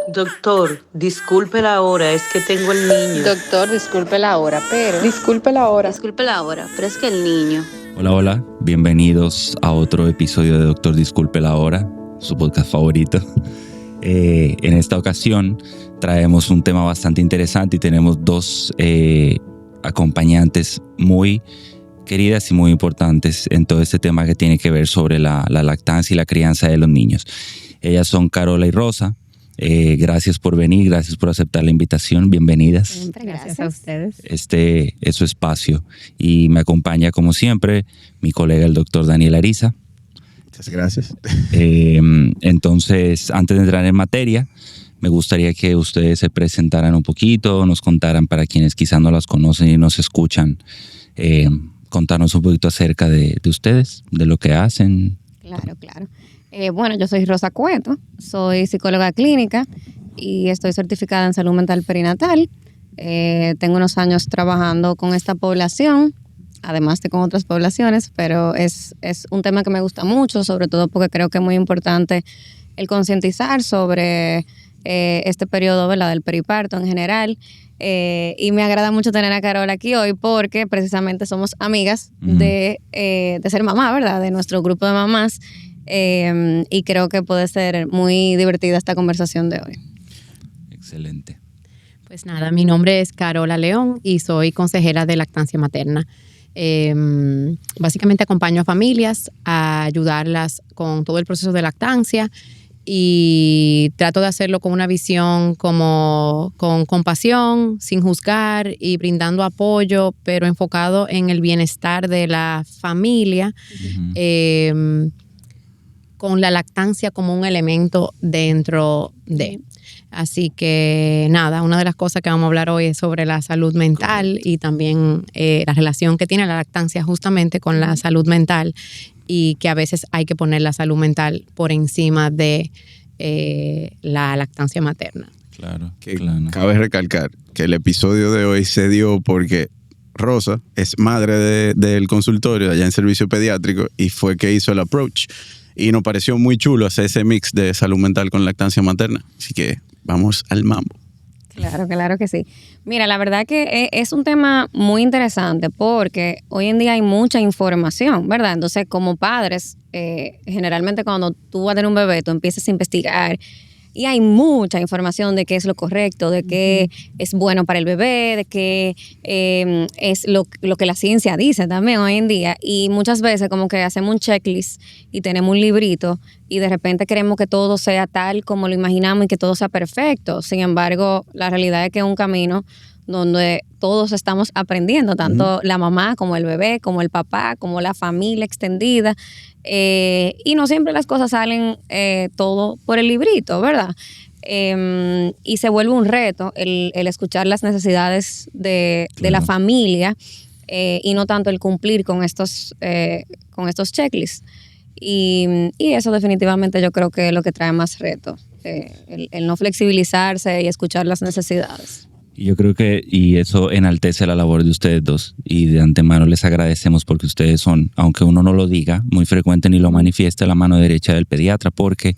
Doctor, disculpe la hora, es que tengo el niño. Doctor, disculpe la hora, pero... Disculpe la hora. Disculpe la hora, pero es que el niño... Hola, hola, bienvenidos a otro episodio de Doctor Disculpe la Hora, su podcast favorito. En esta ocasión traemos un tema bastante interesante y tenemos dos acompañantes muy queridas y muy importantes en todo este tema que tiene que ver sobre la lactancia y la crianza de los niños. Ellas son Carola y Rosa. Gracias por venir, gracias por aceptar la invitación, bienvenidas. Siempre gracias a ustedes. Este es su espacio y me acompaña como siempre mi colega el doctor Daniel Ariza. Muchas gracias. Entonces, antes de entrar en materia, me gustaría que ustedes se presentaran un poquito, nos contaran para quienes quizás no las conocen y nos escuchan, contarnos un poquito acerca de ustedes, de lo que hacen. Claro. Bueno, yo soy Rosa Cueto, soy psicóloga clínica y estoy certificada en salud mental perinatal. Tengo unos años trabajando con esta población, además de con otras poblaciones, pero es un tema que me gusta mucho, sobre todo porque creo que es muy importante el concientizar sobre este periodo, ¿verdad?, del periparto en general. Y me agrada mucho tener a Carola aquí hoy porque precisamente somos amigas de ser mamá, ¿verdad?, de nuestro grupo de mamás. Y creo que puede ser muy divertida esta conversación de hoy. Excelente. Pues nada, mi nombre es Carola León y soy consejera de lactancia materna. Básicamente acompaño a familias a ayudarlas con todo el proceso de lactancia y trato de hacerlo con una visión como con compasión, sin juzgar y brindando apoyo, pero enfocado en el bienestar de la familia. Con la lactancia como un elemento dentro de. Así que nada, una de las cosas que vamos a hablar hoy es sobre la salud mental y también la relación que tiene la lactancia justamente con la salud mental y que a veces hay que poner la salud mental por encima de la lactancia materna. Claro. Cabe recalcar que el episodio de hoy se dio porque Rosa es madre del consultorio allá en servicio pediátrico y fue que hizo el approach. Y nos pareció muy chulo hacer ese mix de salud mental con lactancia materna. Así que vamos al mambo. Claro que sí. Mira, la verdad que es un tema muy interesante porque hoy en día hay mucha información, ¿verdad? Entonces, como padres, generalmente cuando tú vas a tener un bebé, tú empiezas a investigar y hay mucha información de qué es lo correcto, de qué es bueno para el bebé, de qué es lo que la ciencia dice también hoy en día. Y muchas veces como que hacemos un checklist y tenemos un librito y de repente queremos que todo sea tal como lo imaginamos y que todo sea perfecto. Sin embargo, la realidad es que es un camino donde todos estamos aprendiendo, tanto la mamá como el bebé, como el papá, como la familia extendida. Y no siempre las cosas salen todo por el librito, ¿verdad? Y se vuelve un reto el escuchar las necesidades de la familia y no tanto el cumplir con estos checklists. Y eso definitivamente yo creo que es lo que trae más reto, el no flexibilizarse y escuchar las necesidades. Y yo creo que eso enaltece la labor de ustedes dos y de antemano les agradecemos porque ustedes son, aunque uno no lo diga, muy frecuente ni lo manifiesta, la mano derecha del pediatra porque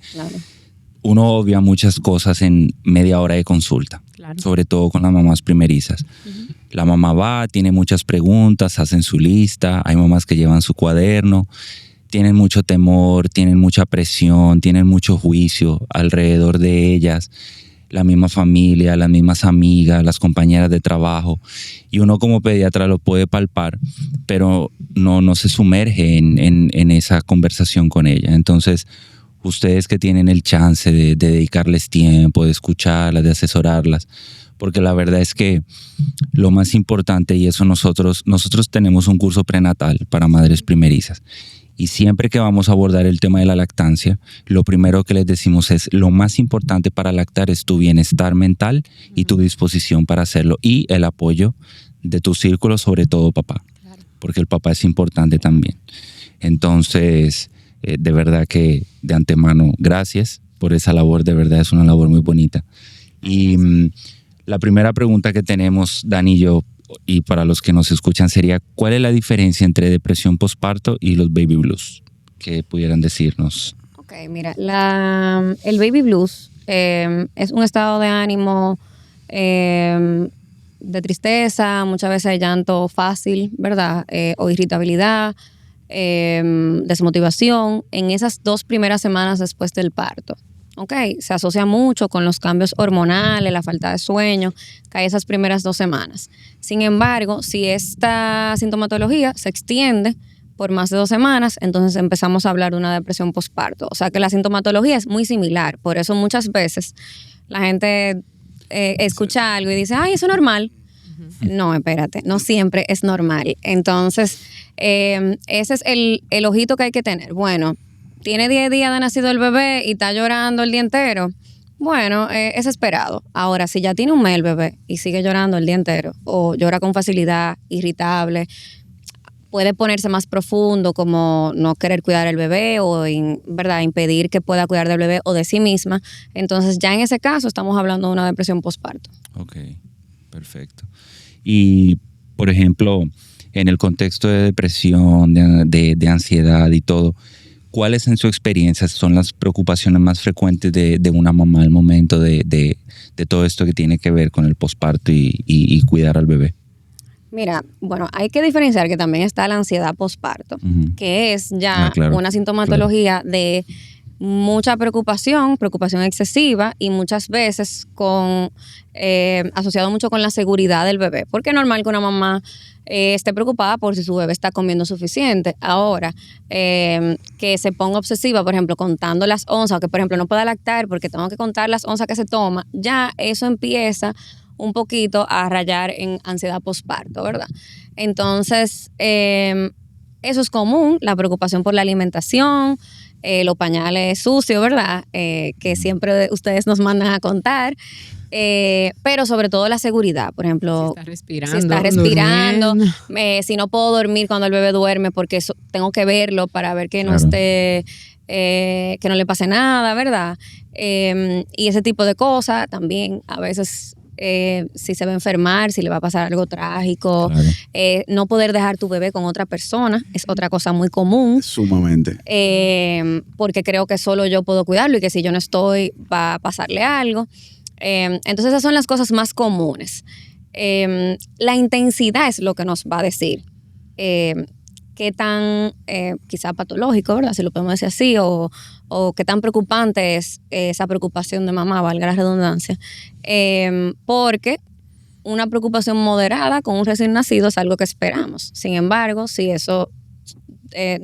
uno obvia muchas cosas en media hora de consulta, sobre todo con las mamás primerizas. La mamá va, tiene muchas preguntas, hacen su lista, hay mamás que llevan su cuaderno, tienen mucho temor, tienen mucha presión, tienen mucho juicio alrededor de ellas. La misma familia, las mismas amigas, las compañeras de trabajo. Y uno como pediatra lo puede palpar, pero no se sumerge en esa conversación con ella. Entonces, ustedes que tienen el chance de dedicarles tiempo, de escucharlas, de asesorarlas, porque la verdad es que lo más importante, y eso nosotros tenemos un curso prenatal para madres primerizas. Y siempre que vamos a abordar el tema de la lactancia, lo primero que les decimos es lo más importante para lactar es tu bienestar mental y tu disposición para hacerlo y el apoyo de tu círculo, sobre todo papá, porque el papá es importante también. Entonces, de verdad que de antemano, gracias por esa labor, de verdad es una labor muy bonita. Y la primera pregunta que tenemos, Dani y yo, y para los que nos escuchan sería, ¿cuál es la diferencia entre depresión postparto y los baby blues? ¿Qué pudieran decirnos? Ok, mira, el baby blues Es un estado de ánimo de tristeza, muchas veces hay llanto fácil, ¿verdad? O irritabilidad, desmotivación en esas 2 primeras semanas después del parto. Ok, se asocia mucho con los cambios hormonales, la falta de sueño, que hay esas primeras 2 semanas. Sin embargo, si esta sintomatología se extiende por más de 2 semanas, entonces empezamos a hablar de una depresión postparto. O sea que la sintomatología es muy similar. Por eso muchas veces la gente escucha algo y dice, ay, eso es normal. No, espérate, no siempre es normal. Entonces, ese es el ojito que hay que tener. Bueno, tiene 10 días de nacido el bebé y está llorando el día entero. Bueno, es esperado. Ahora, si ya tiene un mes el bebé y sigue llorando el día entero o llora con facilidad, irritable, puede ponerse más profundo, como no querer cuidar al bebé o, ¿verdad?, impedir que pueda cuidar del bebé o de sí misma. Entonces, ya en ese caso estamos hablando de una depresión postparto. Ok, perfecto. Y, por ejemplo, en el contexto de depresión, de ansiedad y todo, ¿cuáles en su experiencia son las preocupaciones más frecuentes de una mamá al momento de todo esto que tiene que ver con el posparto y cuidar al bebé? Mira, bueno, hay que diferenciar que también está la ansiedad posparto, que es ya claro, una sintomatología de mucha preocupación excesiva y muchas veces asociado mucho con la seguridad del bebé, porque es normal que una mamá esté preocupada por si su bebé está comiendo suficiente. Ahora, que se ponga obsesiva, por ejemplo, contando las onzas, o que por ejemplo no pueda lactar porque tengo que contar las onzas que se toma, ya eso empieza un poquito a rayar en ansiedad posparto, ¿verdad? Entonces, eso es común, la preocupación por la alimentación, los pañales sucios, ¿verdad? Que siempre ustedes nos mandan a contar. Pero sobre todo la seguridad, por ejemplo, si está respirando, si no puedo dormir cuando el bebé duerme porque tengo que verlo para ver que no esté, que no le pase nada, ¿verdad? Y ese tipo de cosas también a veces. Si se va a enfermar, si le va a pasar algo trágico, no poder dejar tu bebé con otra persona es otra cosa muy común. Sumamente. Porque creo que solo yo puedo cuidarlo y que si yo no estoy va a pasarle algo. Entonces esas son las cosas más comunes. La intensidad es lo que nos va a decir qué tan quizá patológico, ¿verdad? Si lo podemos decir así, o qué tan preocupante es esa preocupación de mamá, valga la redundancia, porque una preocupación moderada con un recién nacido es algo que esperamos. Sin embargo, si eso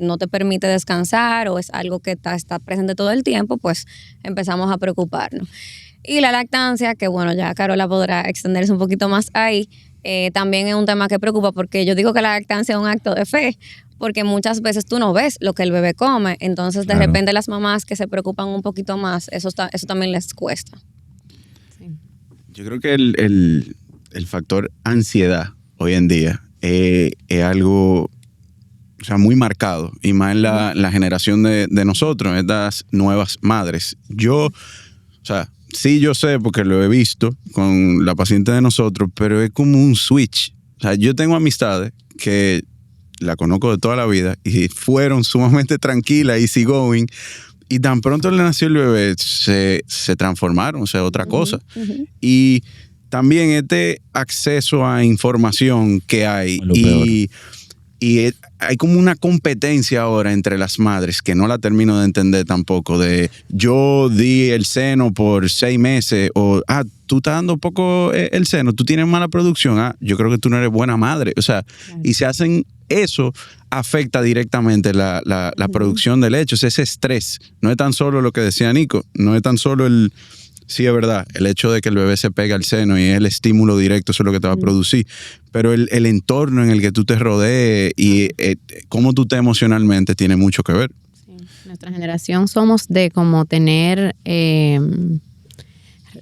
no te permite descansar o es algo que está presente todo el tiempo, pues empezamos a preocuparnos. Y la lactancia, que bueno, ya Carola podrá extenderse un poquito más ahí, también es un tema que preocupa, porque yo digo que la lactancia es un acto de fe, porque muchas veces tú no ves lo que el bebé come, entonces de repente las mamás que se preocupan un poquito más, eso también les cuesta. Sí. Yo creo que el factor ansiedad hoy en día es algo, o sea, muy marcado, y más en la generación de nosotros, estas nuevas madres. O sea, sí, yo sé porque lo he visto con la paciente de nosotros, pero es como un switch. O sea, yo tengo amistades que la conozco de toda la vida y fueron sumamente tranquilas, easygoing, y tan pronto le nació el bebé se transformaron, o sea, otra cosa. Y también este acceso a información que hay y hay como una competencia ahora entre las madres que no la termino de entender tampoco, de yo di el seno por 6 meses o, tú estás dando poco el seno, tú tienes mala producción, yo creo que tú no eres buena madre. O sea, y se hacen eso, afecta directamente la producción de leche. O sea, ese estrés, no es tan solo lo que decía Nico, no es tan solo sí, es verdad, el hecho de que el bebé se pega al seno y es el estímulo directo, eso es lo que te va a producir, pero el entorno en el que tú te rodees y cómo tú estés emocionalmente tiene mucho que ver. Sí. Nuestra generación somos de como tener,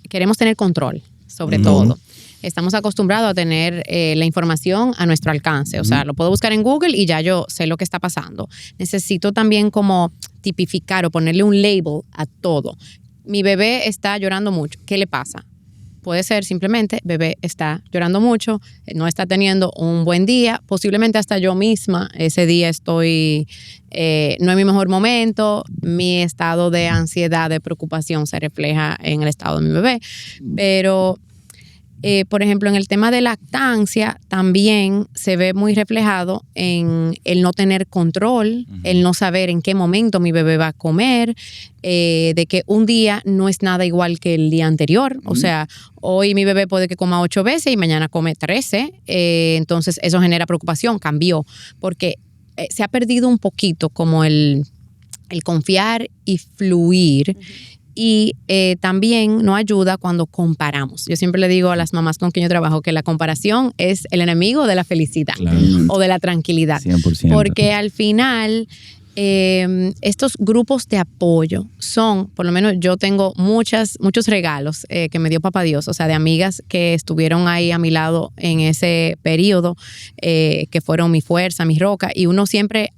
queremos tener control sobre todo. Estamos acostumbrados a tener la información a nuestro alcance. O sea, lo puedo buscar en Google y ya yo sé lo que está pasando. Necesito también como tipificar o ponerle un label a todo. Mi bebé está llorando mucho. ¿Qué le pasa? puede ser simplemente, bebé está llorando mucho, no está teniendo un buen día, posiblemente hasta yo misma ese día estoy, no en mi mejor momento, mi estado de ansiedad, de preocupación se refleja en el estado de mi bebé, pero... por ejemplo, en el tema de lactancia también se ve muy reflejado en el no tener control, el no saber en qué momento mi bebé va a comer, de que un día no es nada igual que el día anterior. O sea, hoy mi bebé puede que coma 8 veces y mañana come 13. Entonces eso genera preocupación, cambió, porque se ha perdido un poquito como el confiar y fluir. Y también nos ayuda cuando comparamos. Yo siempre le digo a las mamás con quien yo trabajo que la comparación es el enemigo de la felicidad o de la tranquilidad. 100%. Porque al final estos grupos de apoyo son, por lo menos yo tengo muchos regalos que me dio Papá Dios, o sea, de amigas que estuvieron ahí a mi lado en ese periodo, que fueron mi fuerza, mi roca, y uno siempre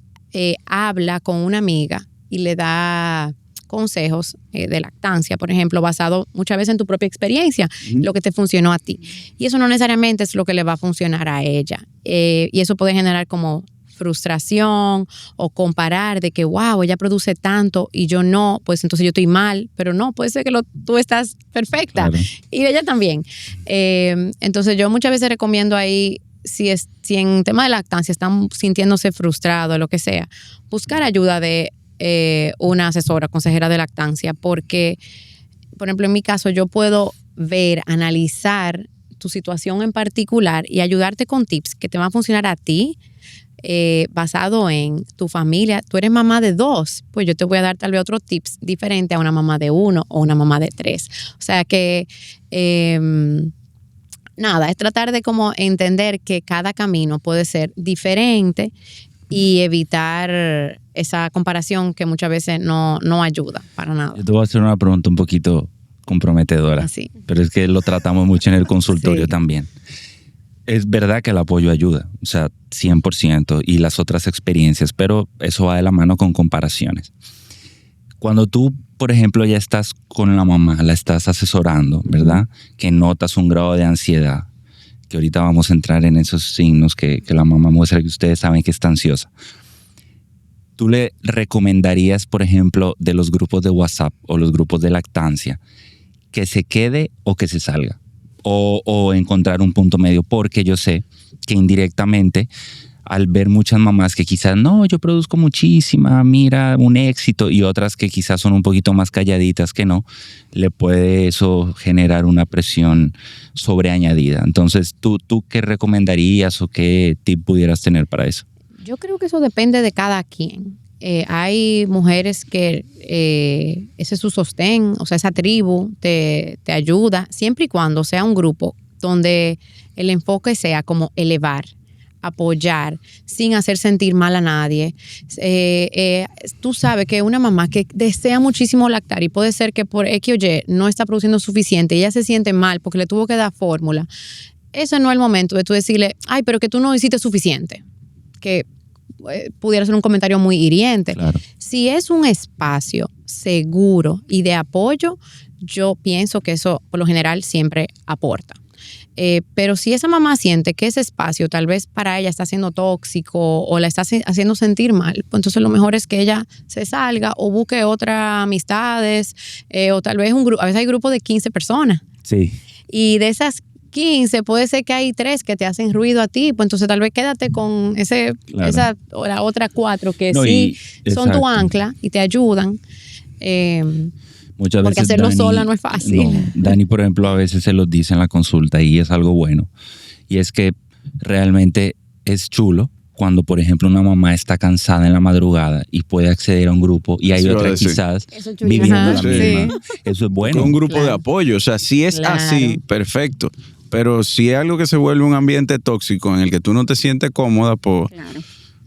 habla con una amiga y le da consejos de lactancia, por ejemplo, basado muchas veces en tu propia experiencia, lo que te funcionó a ti. Y eso no necesariamente es lo que le va a funcionar a ella. Y eso puede generar como frustración o comparar de que, wow, ella produce tanto y yo no, pues entonces yo estoy mal, pero no, puede ser que tú estás perfecta, claro, y ella también. Entonces yo muchas veces recomiendo ahí, si en tema de lactancia están sintiéndose frustrados, lo que sea, buscar ayuda de una asesora, consejera de lactancia, porque, por ejemplo, en mi caso, yo puedo ver, analizar tu situación en particular y ayudarte con tips que te van a funcionar a ti, basado en tu familia. Tú eres mamá de 2, pues yo te voy a dar tal vez otros tips diferentes a una mamá de 1 o una mamá de 3. O sea que nada, es tratar de como entender que cada camino puede ser diferente y evitar esa comparación que muchas veces no ayuda para nada. Yo te voy a hacer una pregunta un poquito comprometedora, así, pero es que lo tratamos mucho en el consultorio sí, también. Es verdad que el apoyo ayuda, o sea, 100%, y las otras experiencias, pero eso va de la mano con comparaciones. Cuando tú, por ejemplo, ya estás con la mamá, la estás asesorando, ¿verdad? Que notas un grado de ansiedad, que ahorita vamos a entrar en esos signos que la mamá muestra que ustedes saben que está ansiosa. ¿Tú le recomendarías, por ejemplo, de los grupos de WhatsApp o los grupos de lactancia, que se quede o que se salga? O encontrar un punto medio, porque yo sé que indirectamente, al ver muchas mamás que quizás, no, yo produzco muchísima, mira, un éxito, y otras que quizás son un poquito más calladitas que no, le puede eso generar una presión sobreañadida. Entonces, ¿tú qué recomendarías o qué tip pudieras tener para eso? Yo creo que eso depende de cada quien. Hay mujeres que ese es su sostén, o sea, esa tribu te ayuda, siempre y cuando sea un grupo donde el enfoque sea como elevar, apoyar, sin hacer sentir mal a nadie. Tú sabes que una mamá que desea muchísimo lactar y puede ser que por X o Y no está produciendo suficiente y ella se siente mal porque le tuvo que dar fórmula, ese no es el momento de tú decirle, ay, pero que tú no hiciste suficiente, que pudiera ser un comentario muy hiriente. Claro. Si es un espacio seguro y de apoyo, yo pienso que eso por lo general siempre aporta. Pero si esa mamá siente que ese espacio tal vez para ella está siendo tóxico o la está haciendo sentir mal, pues entonces lo mejor es que ella se salga o busque otras amistades, o tal vez a veces hay grupos de 15 personas. Sí. Y de esas 15 puede ser que hay 3 que te hacen ruido a ti, pues entonces tal vez quédate con esa o la otra 4 que no, sí son tu ancla y te ayudan. Muchas porque veces hacerlo sola no es fácil. No, Dani, por ejemplo, a veces se los dice en la consulta y es algo bueno. Y es que realmente es chulo cuando, por ejemplo, una mamá está cansada en la madrugada y puede acceder a un grupo y hay otra quizás viviendo la misma. Sí. Eso es bueno. Un grupo de apoyo. O sea, si es así, perfecto. Pero si es algo que se vuelve un ambiente tóxico en el que tú no te sientes cómoda, pues,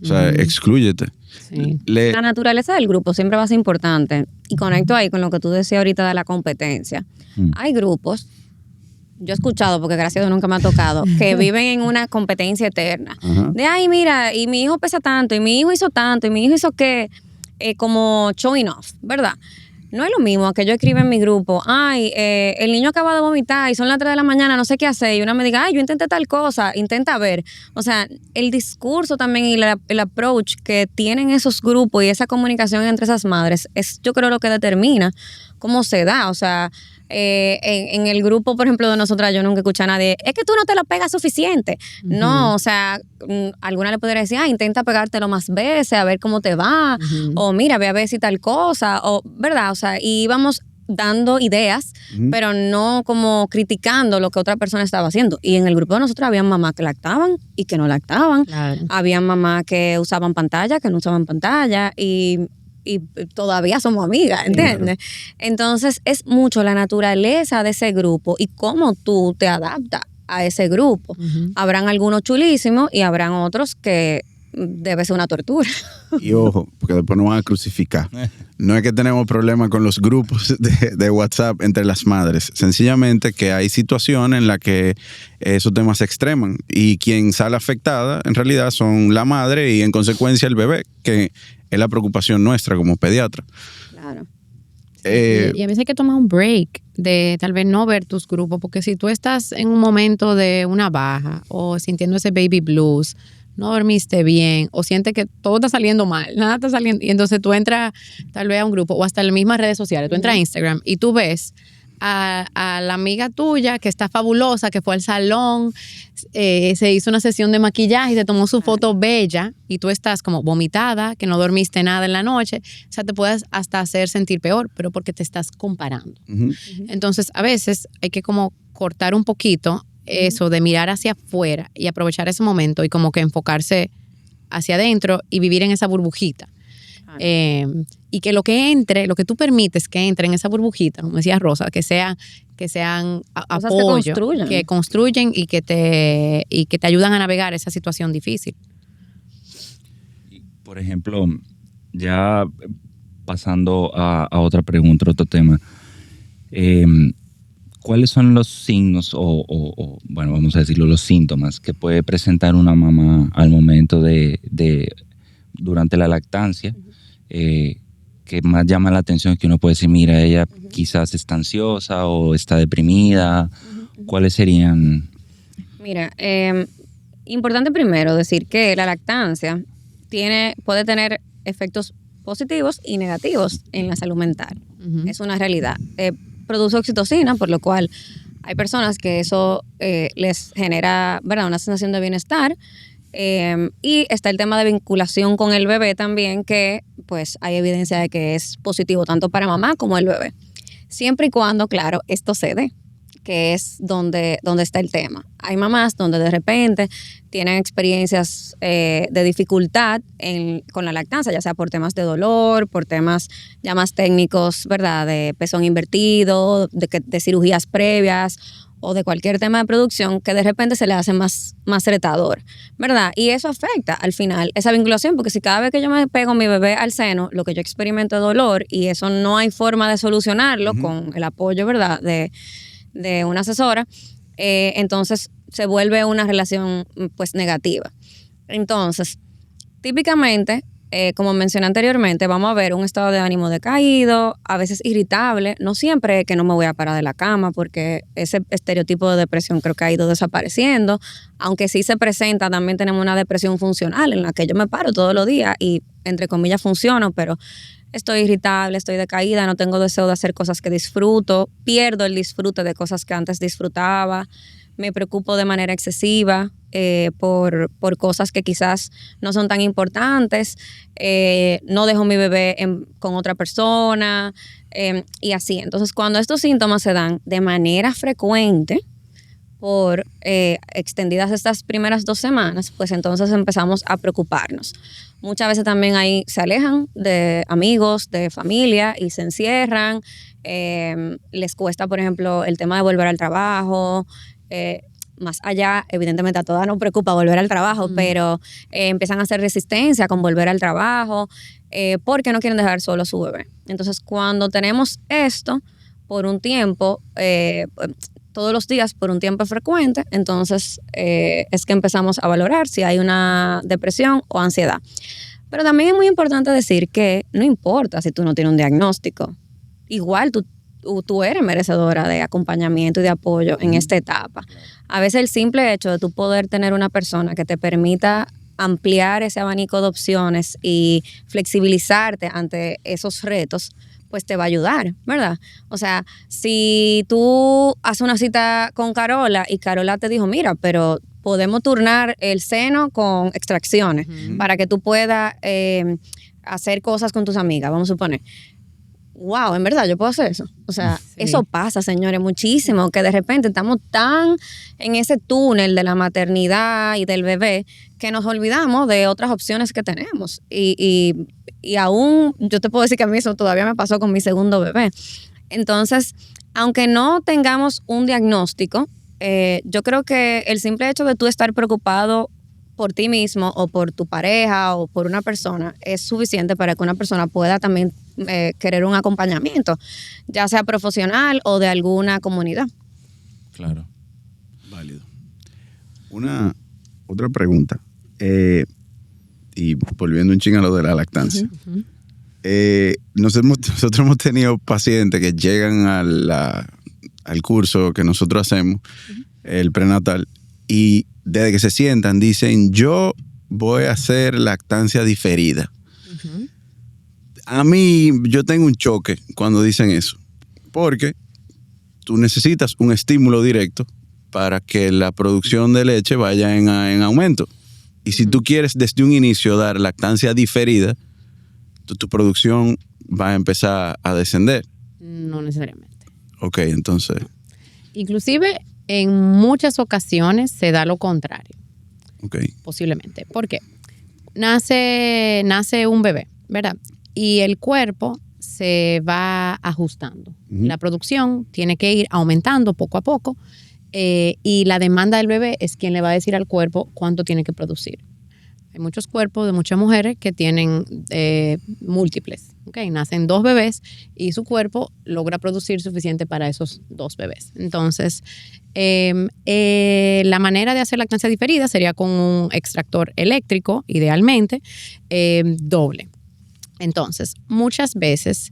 o sea, exclúyete. Sí. La naturaleza del grupo siempre va a ser importante. Y conecto ahí con lo que tú decías ahorita de la competencia. Hay grupos, yo he escuchado, porque gracias a Dios nunca me ha tocado, que viven en una competencia eterna. De, ay, mira, y mi hijo pesa tanto, y mi hijo hizo tanto, y mi hijo hizo que, como showing off, ¿verdad? no es lo mismo que yo escriba en mi grupo, ay, el niño acaba de vomitar y son las 3 de la mañana, no sé qué hacer, y una me diga, ay, yo intenté tal cosa, intenta ver. O sea, el discurso también y el approach que tienen esos grupos y esa comunicación entre esas madres es, yo creo, lo que determina cómo se da. O sea, en el grupo, por ejemplo, de nosotras, yo nunca escuché a nadie, es que tú no te lo pegas suficiente. Uh-huh. No, o sea, alguna le podría decir, intenta pegártelo más veces, a ver cómo te va, uh-huh. O mira, ve a ver si tal cosa, o, ¿verdad? O sea, y íbamos dando ideas, uh-huh. Pero no como criticando lo que otra persona estaba haciendo. Y en el grupo de nosotros había mamás que lactaban y que no lactaban. Claro. Había mamás que usaban pantalla, que no usaban pantalla, y todavía somos amigas, ¿entiendes? Claro. Entonces es mucho la naturaleza de ese grupo y cómo tú te adaptas a ese grupo. Uh-huh. Habrán algunos chulísimos y habrán otros que debe ser una tortura. Y ojo, porque después nos van a crucificar. No es que tenemos problemas con los grupos de WhatsApp entre las madres, sencillamente que hay situaciones en las que esos temas se extreman y quien sale afectada en realidad son la madre y en consecuencia el bebé, que es la preocupación nuestra como pediatra. Claro. Y a veces hay que tomar un break de tal vez no ver tus grupos, porque si tú estás en un momento de una baja o sintiendo ese baby blues, no dormiste bien o sientes que todo está saliendo mal, nada está saliendo, y entonces tú entras tal vez a un grupo o hasta en las mismas redes sociales, tú entras a Instagram y tú ves a la amiga tuya que está fabulosa, que fue al salón, se hizo una sesión de maquillaje y se tomó su foto bella y tú estás como vomitada, que no dormiste nada en la noche. O sea, te puedes hasta hacer sentir peor, pero porque te estás comparando. Uh-huh. Entonces, a veces hay que como cortar un poquito eso de mirar hacia afuera y aprovechar ese momento y como que enfocarse hacia adentro y vivir en esa burbujita. Y que lo que entre, lo que tú permites que entre en esa burbujita, como decía Rosa, que sean apoyo, que construyen y que te ayudan a navegar esa situación difícil. Por ejemplo, ya pasando a otra pregunta, otro tema, ¿cuáles son los signos o, bueno, vamos a decirlo, los síntomas que puede presentar una mamá al momento durante la lactancia? Que más llama la atención, que uno puede decir, mira, ella quizás está ansiosa o está deprimida. ¿Cuáles serían? Mira, importante primero decir que la lactancia puede tener efectos positivos y negativos en la salud mental. Uh-huh. Es una realidad. Produce oxitocina, por lo cual hay personas que eso les genera, ¿verdad?, una sensación de bienestar. Y está el tema de vinculación con el bebé también, que pues hay evidencia de que es positivo tanto para mamá como el bebé. Siempre y cuando, claro, esto se dé, que es donde está el tema. Hay mamás donde de repente tienen experiencias de dificultad con la lactancia, ya sea por temas de dolor, por temas ya más técnicos, ¿verdad?, de pezón invertido, de cirugías previas o de cualquier tema de producción que de repente se le hace más retador, ¿verdad? Y eso afecta al final esa vinculación, porque si cada vez que yo me pego a mi bebé al seno, lo que yo experimento es dolor y eso no hay forma de solucionarlo con el apoyo, ¿verdad?, de una asesora, entonces se vuelve una relación pues negativa. Entonces, típicamente, como mencioné anteriormente, vamos a ver un estado de ánimo decaído, a veces irritable, no siempre es que no me voy a parar de la cama, porque ese estereotipo de depresión creo que ha ido desapareciendo, aunque sí se presenta, también tenemos una depresión funcional en la que yo me paro todos los días y entre comillas funciono, pero estoy irritable, estoy decaída, no tengo deseo de hacer cosas que disfruto, pierdo el disfrute de cosas que antes disfrutaba, me preocupo de manera excesiva por cosas que quizás no son tan importantes, no dejo mi bebé con otra persona y así. Entonces, cuando estos síntomas se dan de manera frecuente, por extendidas estas primeras 2 semanas, pues entonces empezamos a preocuparnos. Muchas veces también ahí se alejan de amigos, de familia y se encierran. Les cuesta, por ejemplo, el tema de volver al trabajo. Más allá, evidentemente a todas nos preocupa volver al trabajo, pero empiezan a hacer resistencia con volver al trabajo porque no quieren dejar solo a su bebé. Entonces, cuando tenemos esto por un tiempo, todos los días por un tiempo frecuente, entonces es que empezamos a valorar si hay una depresión o ansiedad. Pero también es muy importante decir que no importa si tú no tienes un diagnóstico igual tú eres merecedora de acompañamiento y de apoyo en esta etapa. A veces el simple hecho de tú poder tener una persona que te permita ampliar ese abanico de opciones y flexibilizarte ante esos retos, pues te va a ayudar, ¿verdad? O sea, si tú haces una cita con Carola y Carola te dijo, mira, pero podemos turnar el seno con extracciones para que tú puedas hacer cosas con tus amigas, vamos a suponer. Wow, en verdad, yo puedo hacer eso. O sea, eso pasa, señores, muchísimo, que de repente estamos tan en ese túnel de la maternidad y del bebé que nos olvidamos de otras opciones que tenemos. Y aún, yo te puedo decir que a mí eso todavía me pasó con mi segundo bebé. Entonces, aunque no tengamos un diagnóstico, yo creo que el simple hecho de tú estar preocupado por ti mismo o por tu pareja o por una persona es suficiente para que una persona pueda también querer un acompañamiento, ya sea profesional o de alguna comunidad. Claro. Válido. Otra pregunta. Y volviendo un ching a lo de la lactancia. Nosotros hemos tenido pacientes que llegan al curso que nosotros hacemos, el prenatal, y desde que se sientan dicen, yo voy a hacer lactancia diferida. A mí, yo tengo un choque cuando dicen eso, porque tú necesitas un estímulo directo para que la producción de leche vaya en aumento. Y si tú quieres desde un inicio dar lactancia diferida, tu producción va a empezar a descender. No necesariamente. Ok, entonces. Inclusive, en muchas ocasiones se da lo contrario. Ok. Posiblemente. ¿Por qué? Nace un bebé, ¿verdad? Y el cuerpo se va ajustando. La producción tiene que ir aumentando poco a poco y la demanda del bebé es quien le va a decir al cuerpo cuánto tiene que producir. Hay muchos cuerpos de muchas mujeres que tienen múltiples. Okay, nacen 2 bebés y su cuerpo logra producir suficiente para esos 2 bebés. Entonces, la manera de hacer lactancia diferida sería con un extractor eléctrico, idealmente, doble. Entonces, muchas veces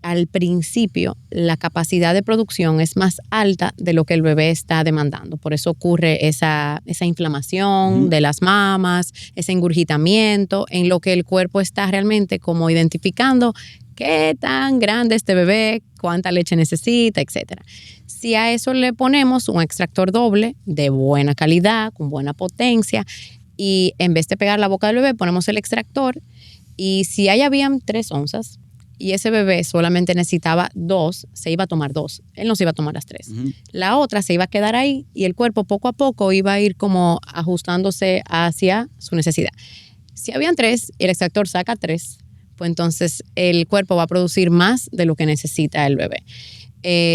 al principio la capacidad de producción es más alta de lo que el bebé está demandando. Por eso ocurre esa inflamación de las mamas, ese engurgitamiento, en lo que el cuerpo está realmente como identificando qué tan grande este bebé, cuánta leche necesita, etc. Si a eso le ponemos un extractor doble de buena calidad, con buena potencia, y en vez de pegar la boca del bebé, ponemos el extractor, y si ahí habían 3 onzas, y ese bebé solamente necesitaba 2, se iba a tomar 2. Él no se iba a tomar las 3. La otra se iba a quedar ahí y el cuerpo poco a poco iba a ir como ajustándose hacia su necesidad. Si habían 3 y el extractor saca 3, pues entonces el cuerpo va a producir más de lo que necesita el bebé.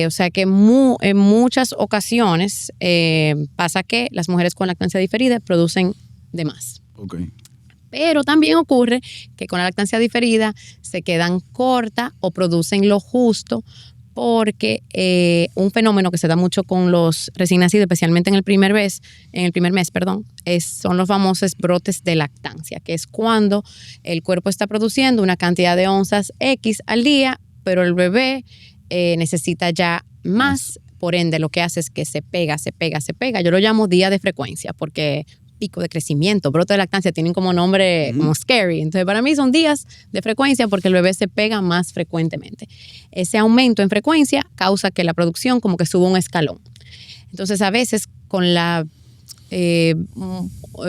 O sea que en muchas ocasiones pasa que las mujeres con lactancia diferida producen de más. Okay. Pero también ocurre que con la lactancia diferida se quedan cortas o producen lo justo porque un fenómeno que se da mucho con los recién nacidos, especialmente en el primer mes, son los famosos brotes de lactancia, que es cuando el cuerpo está produciendo una cantidad de onzas X al día, pero el bebé necesita ya más, por ende lo que hace es que se pega. Yo lo llamo día de frecuencia porque pico de crecimiento, brote de lactancia, tienen como nombre como scary. Entonces, para mí son días de frecuencia porque el bebé se pega más frecuentemente. Ese aumento en frecuencia causa que la producción como que suba un escalón. Entonces, a veces con la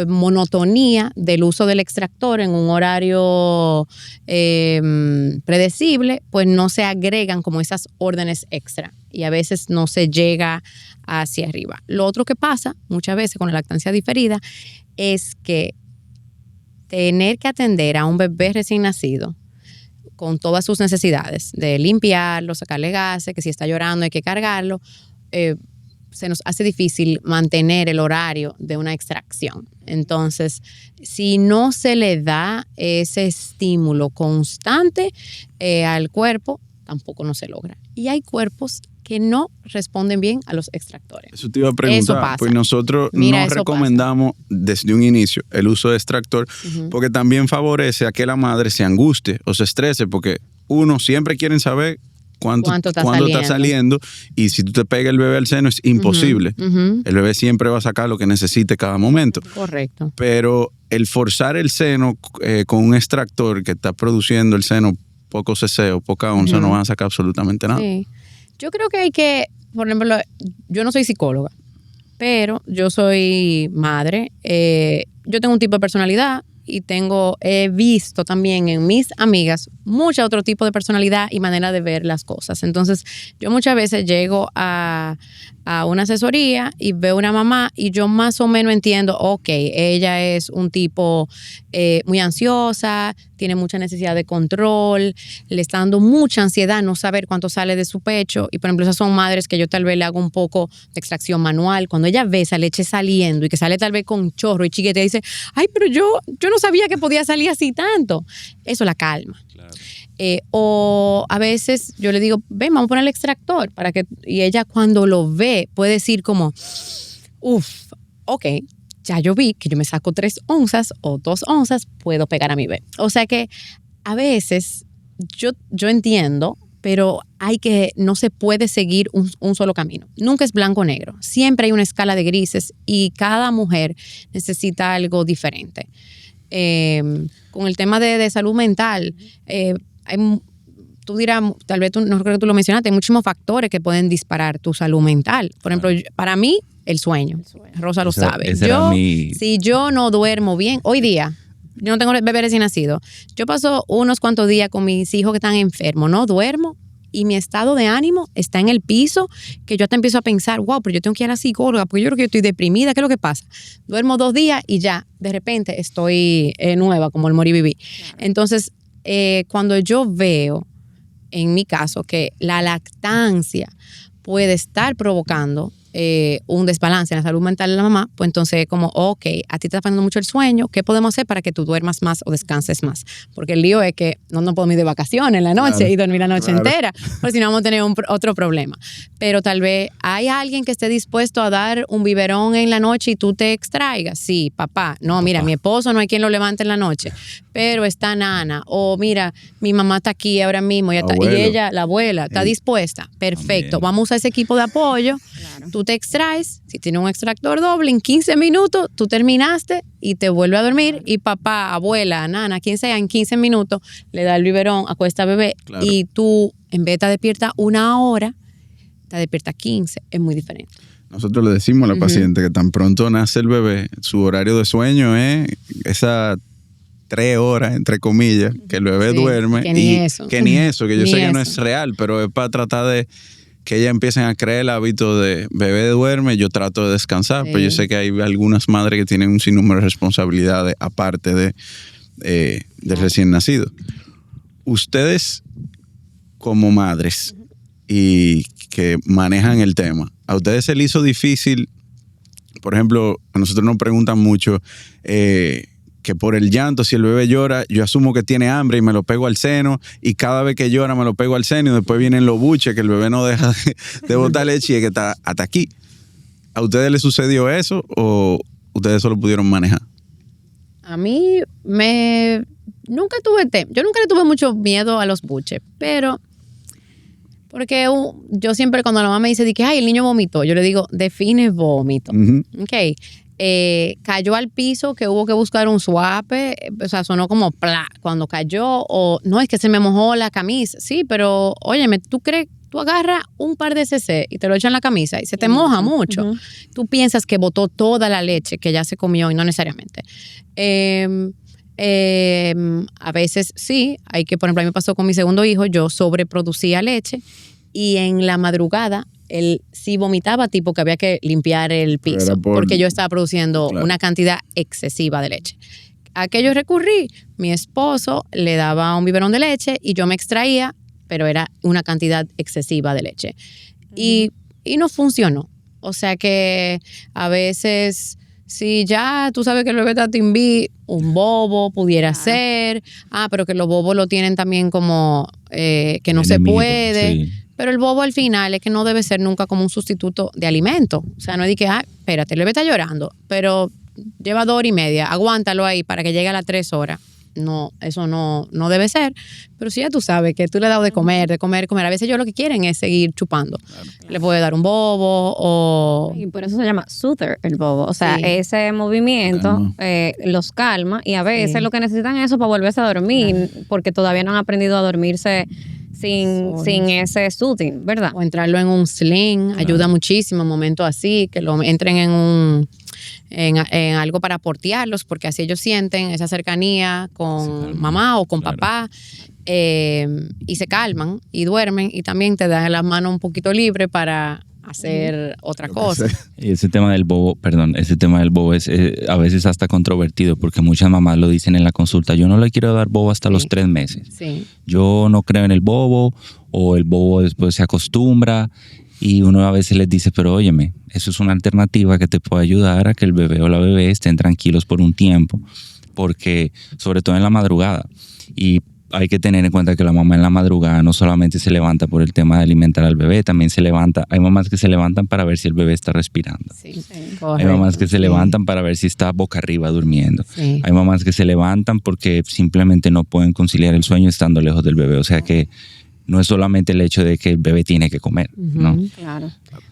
monotonía del uso del extractor en un horario predecible, pues no se agregan como esas órdenes extra y a veces no se llega hacia arriba. Lo otro que pasa muchas veces con la lactancia diferida es que tener que atender a un bebé recién nacido con todas sus necesidades de limpiarlo, sacarle gases, que si está llorando hay que cargarlo, se nos hace difícil mantener el horario de una extracción. Entonces, si no se le da ese estímulo constante al cuerpo, tampoco no se logra. Y hay cuerpos que no responden bien a los extractores. Eso te iba a preguntar, pues nosotros no recomendamos desde un inicio el uso de extractor porque también favorece a que la madre se angustie o se estrese porque uno siempre quieren saber cuánto está saliendo. saliendo. Y si tú te pegas el bebé al seno, es imposible. El bebé siempre va a sacar lo que necesite cada momento. Correcto. Pero el forzar el seno con un extractor que está produciendo el seno poco cc o poca onza, no van a sacar absolutamente nada. Sí. Yo creo que hay que, por ejemplo, yo no soy psicóloga, pero yo soy madre. Yo tengo un tipo de personalidad y he visto también en mis amigas mucho otro tipo de personalidad y manera de ver las cosas. Entonces, yo muchas veces llego a una asesoría y veo una mamá y yo más o menos entiendo, ok, ella es un tipo muy ansiosa, tiene mucha necesidad de control, le está dando mucha ansiedad no saber cuánto sale de su pecho. Y por ejemplo, esas son madres que yo tal vez le hago un poco de extracción manual. Cuando ella ve esa leche saliendo y que sale tal vez con chorro y chiquete, dice, ay, pero yo no sabía que podía salir así tanto. Eso la calma. Claro. O a veces yo le digo, ven, vamos a poner el extractor y ella cuando lo ve puede decir como, uff, ok, ya yo vi que yo me saco 3 onzas o 2 onzas, puedo pegar a mi bebé. O sea que a veces yo entiendo, pero no se puede seguir un solo camino. Nunca es blanco o negro. Siempre hay una escala de grises y cada mujer necesita algo diferente. Con el tema de salud mental, tú dirás, tal vez no creo que tú lo mencionaste, hay muchísimos factores que pueden disparar tu salud mental. Por ejemplo, para mí, el sueño. Rosa lo sabe. Si yo no duermo bien, hoy día, yo no tengo bebé recién nacido, yo paso unos cuantos días con mis hijos que están enfermos, no duermo y mi estado de ánimo está en el piso, que yo hasta empiezo a pensar, wow, pero yo tengo que ir a la psicóloga porque yo creo que yo estoy deprimida, ¿qué es lo que pasa? Duermo 2 días y ya, de repente estoy nueva, como el morir viví. Claro. Entonces, cuando yo veo, en mi caso, que la lactancia puede estar provocando un desbalance en la salud mental de la mamá, pues entonces como, ok, a ti te está fallando mucho el sueño, ¿qué podemos hacer para que tú duermas más o descanses más? Porque el lío es que no podemos ir de vacaciones en la noche y dormir la noche entera, porque si no vamos a tener otro problema. Pero tal vez hay alguien que esté dispuesto a dar un biberón en la noche y tú te extraigas. Sí, papá. No, mira, mi esposo no hay quien lo levante en la noche, pero está Nana. O mira, mi mamá está aquí ahora mismo y ella, la abuela, está dispuesta. Perfecto. También. Vamos a usar ese equipo de apoyo. Claro. Tú te extraes, si tienes un extractor doble, en 15 minutos tú terminaste y te vuelve a dormir y papá, abuela, nana, quien sea, en 15 minutos le da el biberón, acuesta al bebé y tú en vez de estar despierta 1 hora, te despierta 15, es muy diferente. Nosotros le decimos a la paciente que tan pronto nace el bebé, su horario de sueño es esas 3 horas, entre comillas, que el bebé duerme. Que ni eso, que yo sé que no es real, pero es para tratar de que ellas empiecen a creer el hábito de bebé duerme, yo trato de descansar, pero yo sé que hay algunas madres que tienen un sinnúmero de responsabilidades aparte del recién nacido. Ustedes como madres y que manejan el tema, ¿a ustedes se les hizo difícil? Por ejemplo, a nosotros nos preguntan mucho que por el llanto, si el bebé llora, yo asumo que tiene hambre y me lo pego al seno, y cada vez que llora me lo pego al seno y después vienen los buches que el bebé no deja de botar leche y que está hasta aquí. ¿A ustedes les sucedió eso o ustedes solo pudieron manejar? A mí nunca le tuve mucho miedo a los buches, pero porque yo siempre cuando la mamá me dice que ay, el niño vomitó, yo le digo, define vómito. Ok. Cayó al piso que hubo que buscar un suape, o sea, sonó como plá cuando cayó, o no, es que se me mojó la camisa. Sí, pero óyeme, tú agarras un par de cc y te lo echan en la camisa y se te moja mucho. Tú piensas que botó toda la leche que ya se comió y no necesariamente. A veces sí, hay que, por ejemplo, a mí me pasó con mi segundo hijo, yo sobreproducía leche y en la madrugada él sí vomitaba, tipo que había que limpiar el piso porque yo estaba produciendo una cantidad excesiva de leche. ¿A qué yo recurrí? Mi esposo le daba un biberón de leche y yo me extraía, pero era una cantidad excesiva de leche. Y no funcionó. O sea que a veces, si ya tú sabes que el bebé está timbi, un bobo pudiera ser. Pero que los bobos lo tienen también como que no se puede. Sí. Pero el bobo al final es que no debe ser nunca como un sustituto de alimento. O sea, no es de que, espérate, el bebé está llorando, pero lleva 2 horas y media, aguántalo ahí para que llegue a las 3 horas. no, eso no debe ser. Pero si ya tú sabes que tú le has dado de comer, a veces ellos lo que quieren es seguir chupando. Claro. Le puede dar un bobo o... Y por eso se llama soother el bobo. O sea, ese movimiento los calma y a veces lo que necesitan es eso para volverse a dormir porque todavía no han aprendido a dormirse sin ese soothing, ¿verdad? O entrarlo en un sling, ayuda muchísimo en momentos así, que lo entren en algo para portearlos, porque así ellos sienten esa cercanía con mamá o con papá, y se calman y duermen, y también te dan las manos un poquito libres para hacer otra cosa. Y ese tema del bobo es a veces hasta controvertido porque muchas mamás lo dicen en la consulta, yo no le quiero dar bobo hasta los 3 meses. Sí. Yo no creo en el bobo o el bobo después se acostumbra y uno a veces les dice, pero óyeme, eso es una alternativa que te puede ayudar a que el bebé o la bebé estén tranquilos por un tiempo, porque sobre todo en la madrugada, y hay que tener en cuenta que la mamá en la madrugada no solamente se levanta por el tema de alimentar al bebé, también se levanta, hay mamás que se levantan para ver si el bebé está respirando. Sí, hay mamás que se levantan para ver si está boca arriba durmiendo. Sí. Hay mamás que se levantan porque simplemente no pueden conciliar el sueño estando lejos del bebé. O sea que no es solamente el hecho de que el bebé tiene que comer, ¿no? Claro.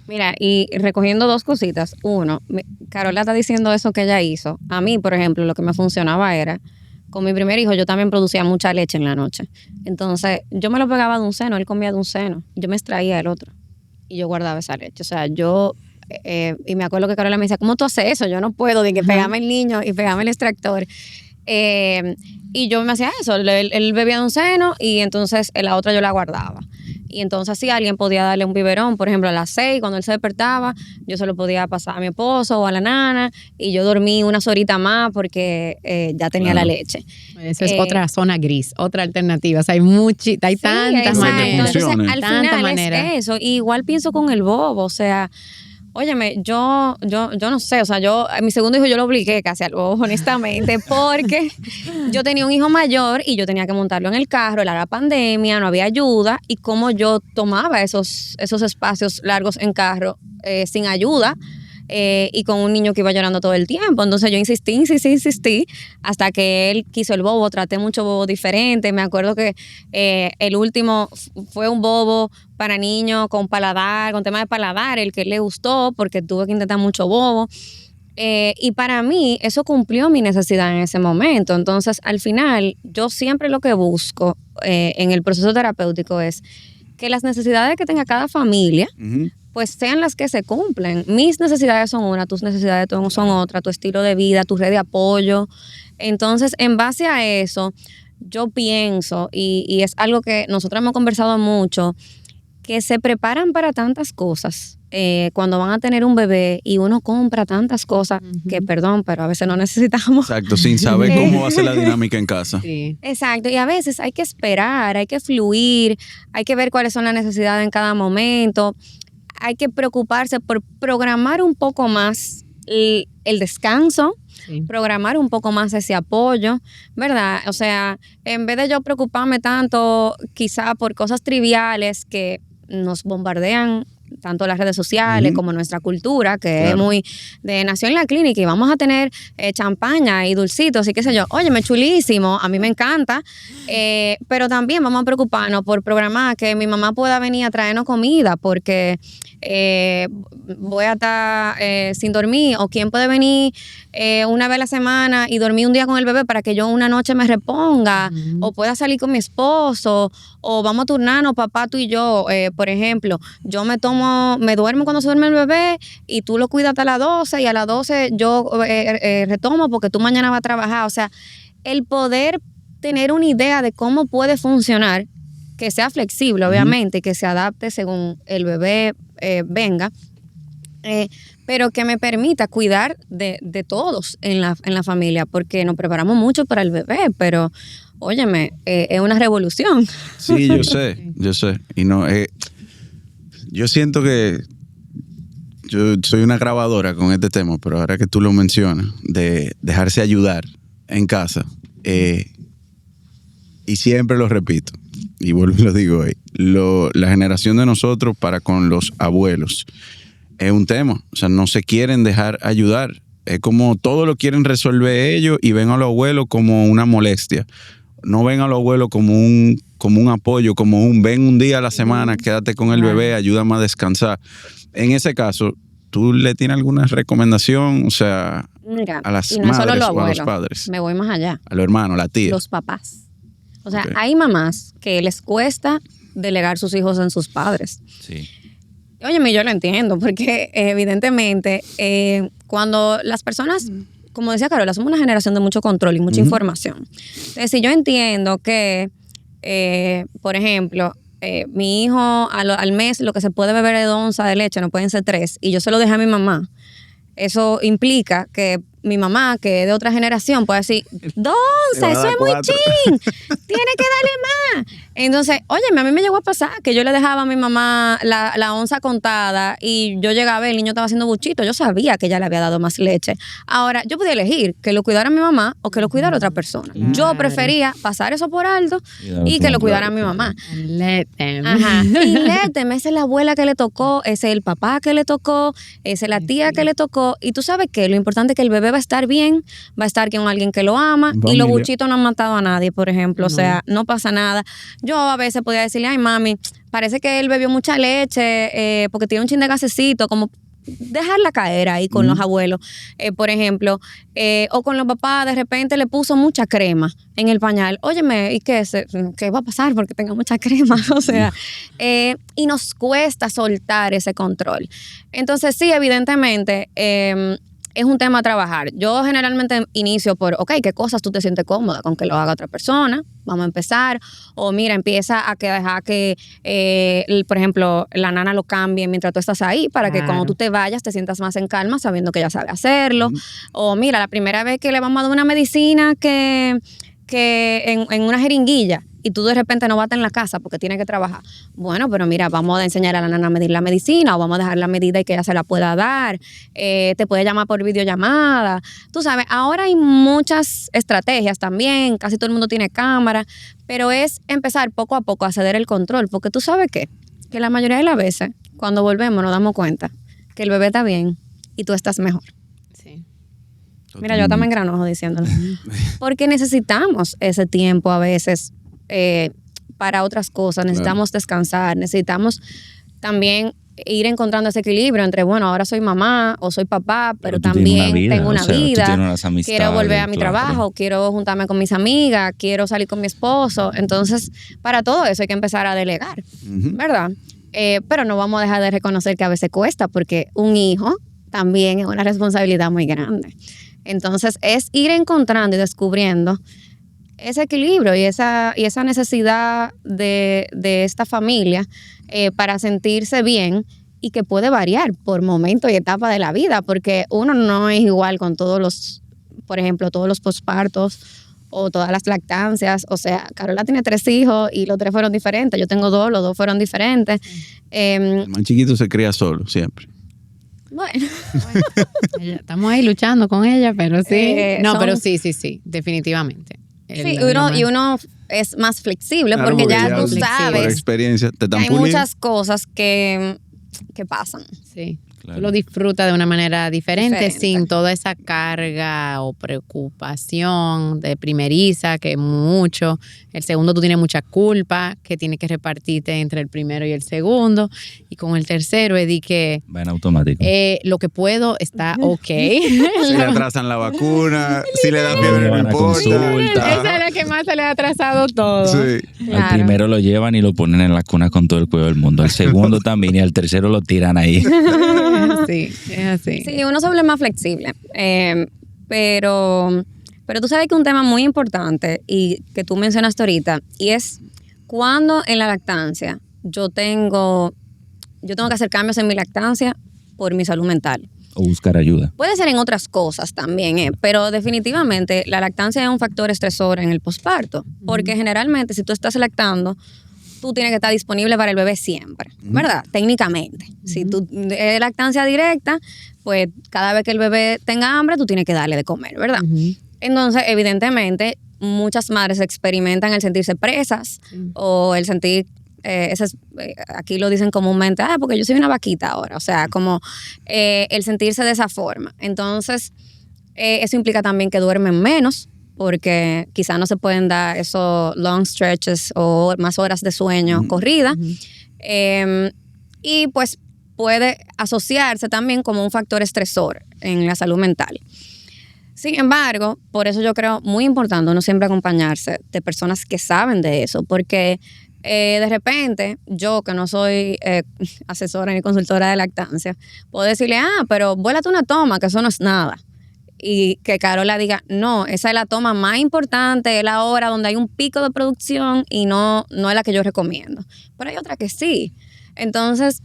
Mira, y recogiendo 2 cositas. Uno, Carola está diciendo eso que ella hizo. A mí, por ejemplo, lo que me funcionaba era, con mi primer hijo, yo también producía mucha leche en la noche. Entonces, yo me lo pegaba de un seno, él comía de un seno. Yo me extraía el otro y yo guardaba esa leche. O sea, y me acuerdo que Carola me decía, ¿cómo tú haces eso? Yo no puedo, de que pegame el niño y pegame el extractor. Y yo me hacía eso, él bebía de un seno y entonces la otra yo la guardaba. Y entonces si alguien podía darle un biberón, por ejemplo a las 6 cuando él se despertaba, yo se lo podía pasar a mi esposo o a la nana y yo dormí unas horitas más porque ya tenía la leche. Esa es otra zona gris, otra alternativa. O sea, hay tantas maneras. Entonces al final es eso. Y igual pienso con el bobo, o sea... Óyeme, yo no sé, o sea, a mi segundo hijo yo lo obligué casi al bobo, honestamente, porque yo tenía un hijo mayor y yo tenía que montarlo en el carro, era la pandemia, no había ayuda, y cómo yo tomaba esos espacios largos en carro sin ayuda, y con un niño que iba llorando todo el tiempo. Entonces yo insistí hasta que él quiso el bobo. Traté mucho bobo diferente. Me acuerdo que el último fue un bobo para niños con tema de paladar, el que le gustó porque tuve que intentar mucho bobo. Y para mí eso cumplió mi necesidad en ese momento. Entonces al final yo siempre lo que busco en el proceso terapéutico es que las necesidades que tenga cada familia pues sean las que se cumplen. Mis necesidades son una, tus necesidades son otra, tu estilo de vida, tu red de apoyo. Entonces, en base a eso, yo pienso, y es algo que nosotros hemos conversado mucho, que se preparan para tantas cosas cuando van a tener un bebé y uno compra tantas cosas que, perdón, pero a veces no necesitamos. Exacto, sin saber cómo va a ser la dinámica en casa. Sí. Exacto, y a veces hay que esperar, hay que fluir, hay que ver cuáles son las necesidades en cada momento. Hay que preocuparse por programar un poco más el descanso, programar un poco más ese apoyo, ¿verdad? O sea, en vez de yo preocuparme tanto quizá por cosas triviales que nos bombardean tanto las redes sociales como nuestra cultura, que es muy de nació en la clínica y vamos a tener champaña y dulcitos y qué sé yo. Óyeme, chulísimo, a mí me encanta, pero también vamos a preocuparnos por programar que mi mamá pueda venir a traernos comida porque voy a estar sin dormir, o quién puede venir una vez a la semana y dormir un día con el bebé para que yo una noche me reponga, o pueda salir con mi esposo, o vamos a turnarnos papá, tú y yo, por ejemplo, yo me duermo cuando se duerme el bebé y tú lo cuidas hasta las 12 y a las 12 yo retomo porque tú mañana vas a trabajar. O sea, el poder tener una idea de cómo puede funcionar, que sea flexible obviamente, que se adapte según el bebé venga, pero que me permita cuidar de todos en la familia, porque nos preparamos mucho para el bebé, pero óyeme, es una revolución. Sí, yo sé. Y no, yo siento que yo soy una grabadora con este tema, pero ahora que tú lo mencionas, de dejarse ayudar en casa, y siempre lo repito, y vuelvo y lo digo hoy, la generación de nosotros para con los abuelos es un tema. O sea, no se quieren dejar ayudar Es como todo lo quieren resolver ellos y ven a los abuelos como una molestia. No ven a los abuelos como un apoyo, como ven un día a la semana, quédate con el bebé, ayúdame a descansar. En ese caso, ¿tú le tienes alguna recomendación? O sea, Mira, a las y no solo madres los o a los abuelos, padres. me voy más allá. A los hermanos, la tía. Los papás. O sea, Ok. hay mamás que les cuesta delegar sus hijos en sus padres. Sí. Óyeme, yo lo entiendo, porque evidentemente cuando las personas, como decía Carola, somos una generación de mucho control y mucha información. Entonces, si yo entiendo que, por ejemplo, mi hijo al mes lo que se puede beber es 2 onzas de leche, no pueden ser 3, y yo se lo dejé a mi mamá, eso implica que mi mamá, que es de otra generación, puede decir, 2 Te va a onzas, eso dar es muy 4. chin, tiene que darle más. Entonces, óyeme, a mí me llegó a pasar que yo le dejaba a mi mamá la onza contada y yo llegaba y el niño estaba haciendo buchito. Yo sabía que ella le había dado más leche. Ahora, yo podía elegir que lo cuidara mi mamá o que lo cuidara otra persona. Yo prefería pasar eso por alto y que lo cuidara mi mamá. Let them. Ajá. Y léteme, esa es la abuela que le tocó, ese es el papá que le tocó, esa es la tía que le tocó. Y tú sabes que lo importante es que el bebé va a estar bien, va a estar con alguien que lo ama. En Y los familia. buchitos no han matado a nadie, por ejemplo. O sea, no pasa nada. Yo a veces podía decirle, ay, mami, parece que él bebió mucha leche porque tiene un chin de gasecito, como dejarla caer ahí con los abuelos, por ejemplo, o con los papás, de repente le puso mucha crema en el pañal. Óyeme, ¿y qué va a pasar porque tenga mucha crema? O sea, y nos cuesta soltar ese control. Entonces, sí, evidentemente, es un tema a trabajar. Yo generalmente inicio por, ok, ¿qué cosas tú te sientes cómoda con que lo haga otra persona? Vamos a empezar. O mira, empieza a dejar que, por ejemplo, la nana lo cambie mientras tú estás ahí para que cuando tú te vayas te sientas más en calma sabiendo que ella sabe hacerlo. O mira, la primera vez que le vamos a dar una medicina que en una jeringuilla y tú de repente no vas a estar en la casa porque tienes que trabajar. Bueno, pero mira, vamos a enseñar a la nana a medir la medicina o vamos a dejar la medida y que ella se la pueda dar. Te puede llamar por videollamada. Tú sabes, ahora hay muchas estrategias también, casi todo el mundo tiene cámara, pero es empezar poco a poco a ceder el control, porque tú sabes qué, que la mayoría de las veces cuando volvemos nos damos cuenta que el bebé está bien y tú estás mejor. Sí. Mira, yo también granojo diciéndolo. Porque necesitamos ese tiempo a veces para otras cosas. Necesitamos descansar, necesitamos también ir encontrando ese equilibrio entre, bueno, ahora soy mamá o soy papá, pero tú tienes también una vida, tengo una o sea, tú vida. tienes unas amistades, Quiero volver a mi claro. trabajo, quiero juntarme con mis amigas, quiero salir con mi esposo. Entonces, para todo eso hay que empezar a delegar, ¿verdad? Pero no vamos a dejar de reconocer que a veces cuesta, porque un hijo también es una responsabilidad muy grande. Entonces, es ir encontrando y descubriendo ese equilibrio y esa necesidad de esta familia para sentirse bien y que puede variar por momentos y etapas de la vida, porque uno no es igual con todos los, por ejemplo, todos los pospartos o todas las lactancias. O sea, Carola tiene 3 hijos y los 3 fueron diferentes. Yo tengo 2, los 2 fueron diferentes. El más chiquito se cría solo, siempre. Bueno. Estamos ahí luchando con ella, pero sí. Son- pero sí, definitivamente. Sí, uno es más flexible Claro, porque ya tú por sabes experiencia, te que están hay puliendo. muchas cosas que pasan. Sí. Claro. Tú lo disfrutas de una manera diferente, Diferente. sin toda esa carga o preocupación de primeriza, que mucho. El segundo tú tienes mucha culpa, que tienes que repartirte entre el primero y el segundo. Y con el tercero es de que Va en automático. lo que puedo está ok. Si le atrasan la vacuna, si le da fiebre, no Van a importa. consulta. Esa es la que más se le ha atrasado todo. Sí. Claro. Al primero lo llevan y lo ponen en la cuna con todo el cuidado del mundo. Al segundo también y al tercero lo tiran ahí. Sí, es así. Sí, uno se vuelve más flexible. Pero tú sabes que un tema muy importante y que tú mencionaste ahorita, y es cuando en la lactancia yo tengo que hacer cambios en mi lactancia por mi salud mental. O buscar ayuda. Puede ser en otras cosas también, pero definitivamente la lactancia es un factor estresor en el posparto, porque generalmente si tú estás lactando, tú tienes que estar disponible para el bebé siempre, ¿verdad? Técnicamente. Si tú es lactancia directa, pues cada vez que el bebé tenga hambre, tú tienes que darle de comer, ¿verdad? Entonces, evidentemente, muchas madres experimentan el sentirse presas o el sentir, aquí lo dicen comúnmente, porque yo soy una vaquita ahora, o sea, como el sentirse de esa forma. Entonces, Eso implica también que duermen menos, porque quizá no se pueden dar esos long stretches o más horas de sueño corrida. Y pues puede asociarse también como un factor estresor en la salud mental. Sin embargo, por eso yo creo muy importante uno siempre acompañarse de personas que saben de eso, porque de repente yo, que no soy asesora ni consultora de lactancia, puedo decirle, pero vuélate una toma, que eso no es nada. Y que Carola diga, no, esa es la toma más importante, es la hora donde hay un pico de producción y no es la que yo recomiendo. Pero hay otra que sí. Entonces,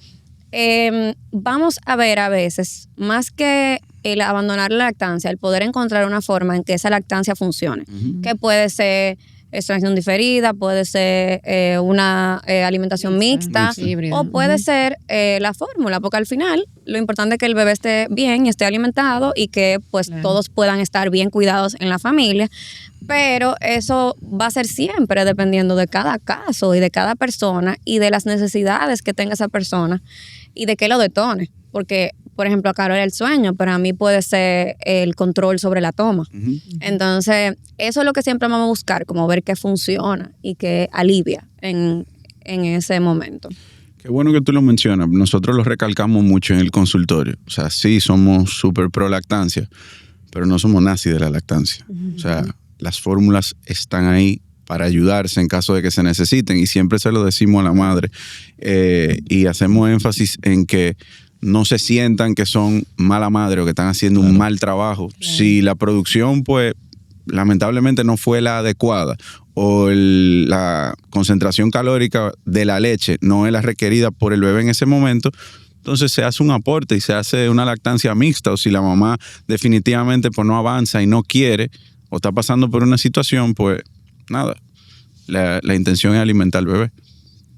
vamos a ver a veces, más que el abandonar la lactancia, el poder encontrar una forma en que esa lactancia funcione, que puede ser extracción diferida, puede ser una alimentación mixta, o puede ser la fórmula, porque al final lo importante es que el bebé esté bien y esté alimentado y que pues todos puedan estar bien cuidados en la familia, pero eso va a ser siempre dependiendo de cada caso y de cada persona y de las necesidades que tenga esa persona y de qué lo detone, porque por ejemplo, a Carol el sueño, pero a mí puede ser el control sobre la toma. Entonces, eso es lo que siempre vamos a buscar, como ver qué funciona y qué alivia en ese momento. Qué bueno que tú lo mencionas. Nosotros lo recalcamos mucho en el consultorio. O sea, sí somos súper pro lactancia, pero no somos nazis de la lactancia. O sea, las fórmulas están ahí para ayudarse en caso de que se necesiten y siempre se lo decimos a la madre. Y hacemos énfasis en que no se sientan que son mala madre o que están haciendo un mal trabajo. Si la producción, pues, lamentablemente no fue la adecuada o la concentración calórica de la leche no es la requerida por el bebé en ese momento, entonces se hace un aporte y se hace una lactancia mixta, o si la mamá definitivamente pues no avanza y no quiere o está pasando por una situación, pues nada, la intención es alimentar al bebé.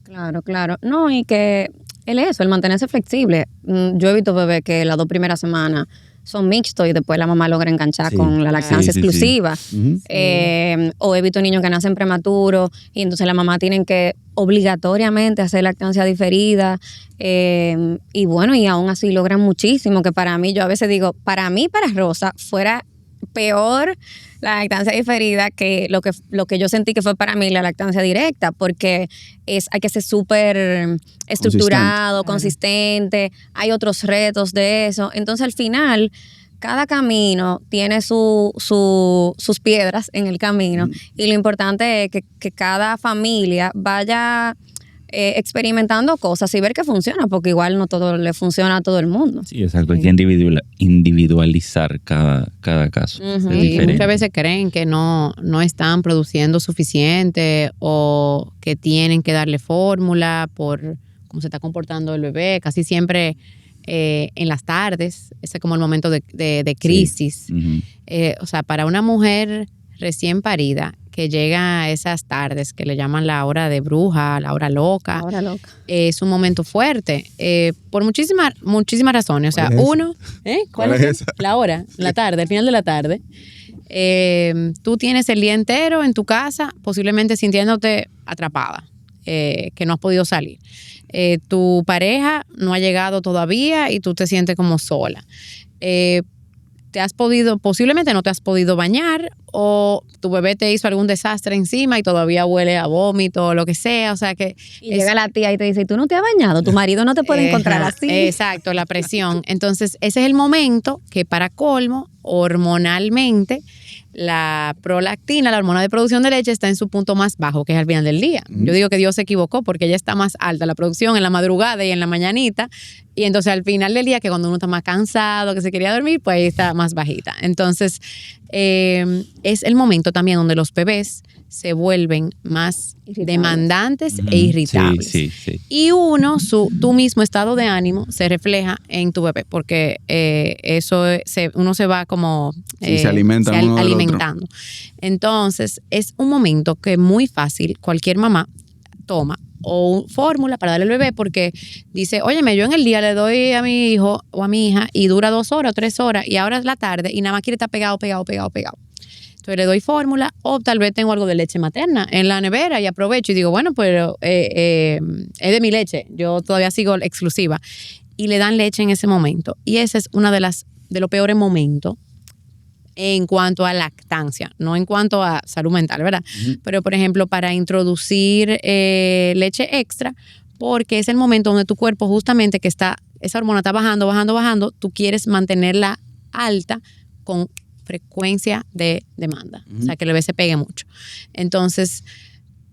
Claro. No, y que el mantenerse flexible. Yo he visto bebés que las 2 primeras semanas son mixtos y después la mamá logra enganchar con la lactancia exclusiva. O he visto niños que nacen prematuros y entonces la mamá tienen que obligatoriamente hacer lactancia diferida. Y bueno, y aún así logran muchísimo, que para mí, yo a veces digo, para Rosa, fuera peor la lactancia diferida que lo que yo sentí que fue para mí la lactancia directa, porque hay que ser súper estructurado, consistente, hay otros retos de eso. Entonces, al final, cada camino tiene sus piedras en el camino y lo importante es que cada familia vaya experimentando cosas y ver qué funciona, porque igual no todo le funciona a todo el mundo. Sí, exacto. Hay que individualizar cada caso. Es diferente. Muchas veces creen que no están produciendo suficiente o que tienen que darle fórmula por cómo se está comportando el bebé. Casi siempre en las tardes, ese es como el momento de crisis. O sea, para una mujer recién parida que llega a esas tardes que le llaman la hora de bruja, la hora loca. Es un momento fuerte por muchísimas razones. O sea, uno, ¿cuál es esa? La hora, la tarde, el final de la tarde. Tú tienes el día entero en tu casa, posiblemente sintiéndote atrapada, que no has podido salir. Tu pareja no ha llegado todavía y tú te sientes como sola. Posiblemente no te has podido bañar o tu bebé te hizo algún desastre encima y todavía huele a vómito o lo que sea, o sea que... llega la tía y te dice, ¿tú no te has bañado? Tu marido no te puede encontrar así. Exacto, la presión. Entonces, ese es el momento que para colmo, hormonalmente, la prolactina, la hormona de producción de leche, está en su punto más bajo, que es al final del día. Yo digo que Dios se equivocó porque ella está más alta, la producción en la madrugada y en la mañanita, y entonces al final del día, que cuando uno está más cansado, que se quería dormir, pues ahí está más bajita. Entonces, es el momento también donde los bebés se vuelven más demandantes e irritables. Sí. Y tu mismo estado de ánimo se refleja en tu bebé, porque uno se va como se alimentando. Entonces, es un momento que muy fácil cualquier mamá toma o fórmula para darle al bebé, porque dice, óyeme, yo en el día le doy a mi hijo o a mi hija y dura 2 horas o 3 horas y ahora es la tarde y nada más quiere estar pegado. Entonces le doy fórmula o tal vez tengo algo de leche materna en la nevera y aprovecho y digo, bueno, pero es de mi leche, yo todavía sigo exclusiva. Y le dan leche en ese momento. Y ese es uno de los peores momentos en cuanto a lactancia, no en cuanto a salud mental, ¿verdad? Pero, por ejemplo, para introducir leche extra, porque es el momento donde tu cuerpo justamente que está, esa hormona está bajando, tú quieres mantenerla alta con frecuencia de demanda, o sea, que el bebé se pegue mucho. Entonces,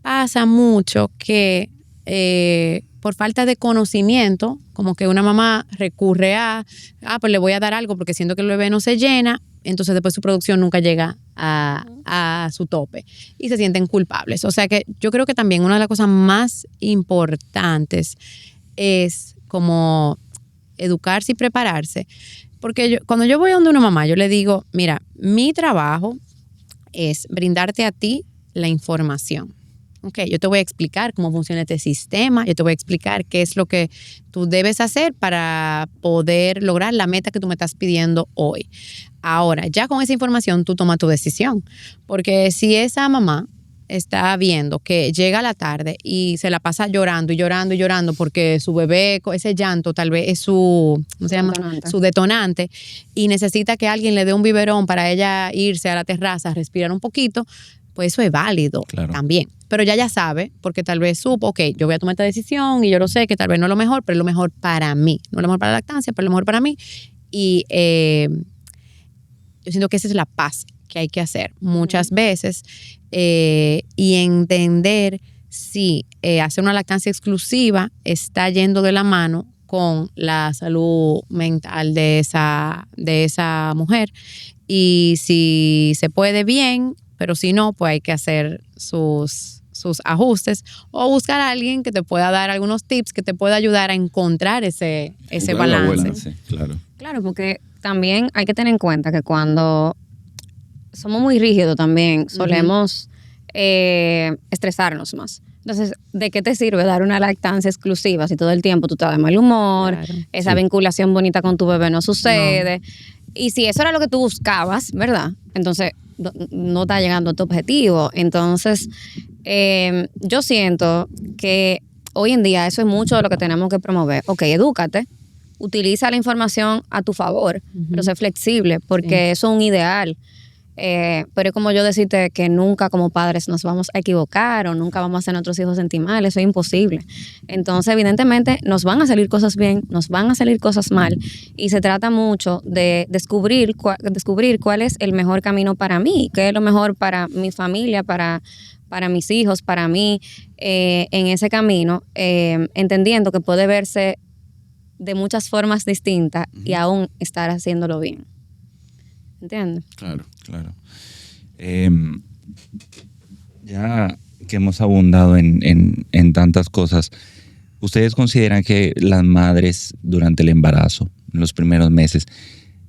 pasa mucho que por falta de conocimiento, como que una mamá recurre pues le voy a dar algo porque siento que el bebé no se llena, entonces después su producción nunca llega a su tope y se sienten culpables. O sea que yo creo que también una de las cosas más importantes es como educarse y prepararse. Porque cuando yo voy a donde una mamá, yo le digo, mira, mi trabajo es brindarte a ti la información. Ok, yo te voy a explicar cómo funciona este sistema, yo te voy a explicar qué es lo que tú debes hacer para poder lograr la meta que tú me estás pidiendo hoy. Ahora, ya con esa información tú tomas tu decisión, porque si esa mamá está viendo que llega a la tarde y se la pasa llorando y llorando y llorando porque su bebé, ese llanto tal vez es su, ¿cómo se llama? Su detonante, y necesita que alguien le dé un biberón para ella irse a la terraza, respirar un poquito, pues eso es válido también. Pero ya sabe, porque tal vez supo, ok, yo voy a tomar esta decisión y yo lo sé que tal vez no es lo mejor, pero es lo mejor para mí. No es lo mejor para la lactancia, pero es lo mejor para mí. Y yo siento que esa es la paz que hay que hacer muchas veces y entender si hacer una lactancia exclusiva está yendo de la mano con la salud mental de esa mujer. Y si se puede, bien, pero si no, pues hay que hacer sus ajustes o buscar a alguien que te pueda dar algunos tips que te pueda ayudar a encontrar ese balance. Claro, porque también hay que tener en cuenta que cuando somos muy rígidos también solemos estresarnos más. Entonces, ¿de qué te sirve dar una lactancia exclusiva si todo el tiempo tú estás de mal humor, esa vinculación bonita con tu bebé no sucede? Y si eso era lo que tú buscabas, ¿verdad? Entonces, no está llegando a tu objetivo. Entonces, yo siento que hoy en día eso es mucho de lo que tenemos que promover. Ok, edúcate, utiliza la información a tu favor, pero sé flexible, porque eso es un ideal. Pero es como yo decirte que nunca como padres nos vamos a equivocar o nunca vamos a hacer a nuestros hijos sentir mal, eso es imposible. Entonces, evidentemente, nos van a salir cosas bien, nos van a salir cosas mal, y se trata mucho de descubrir cuál es el mejor camino para mí, qué es lo mejor para mi familia, para mis hijos, para mí, en ese camino, entendiendo que puede verse de muchas formas distintas y aún estar haciéndolo bien. ¿Entiendes? Claro. Ya que hemos abundado en tantas cosas, ¿ustedes consideran que las madres durante el embarazo, en los primeros meses,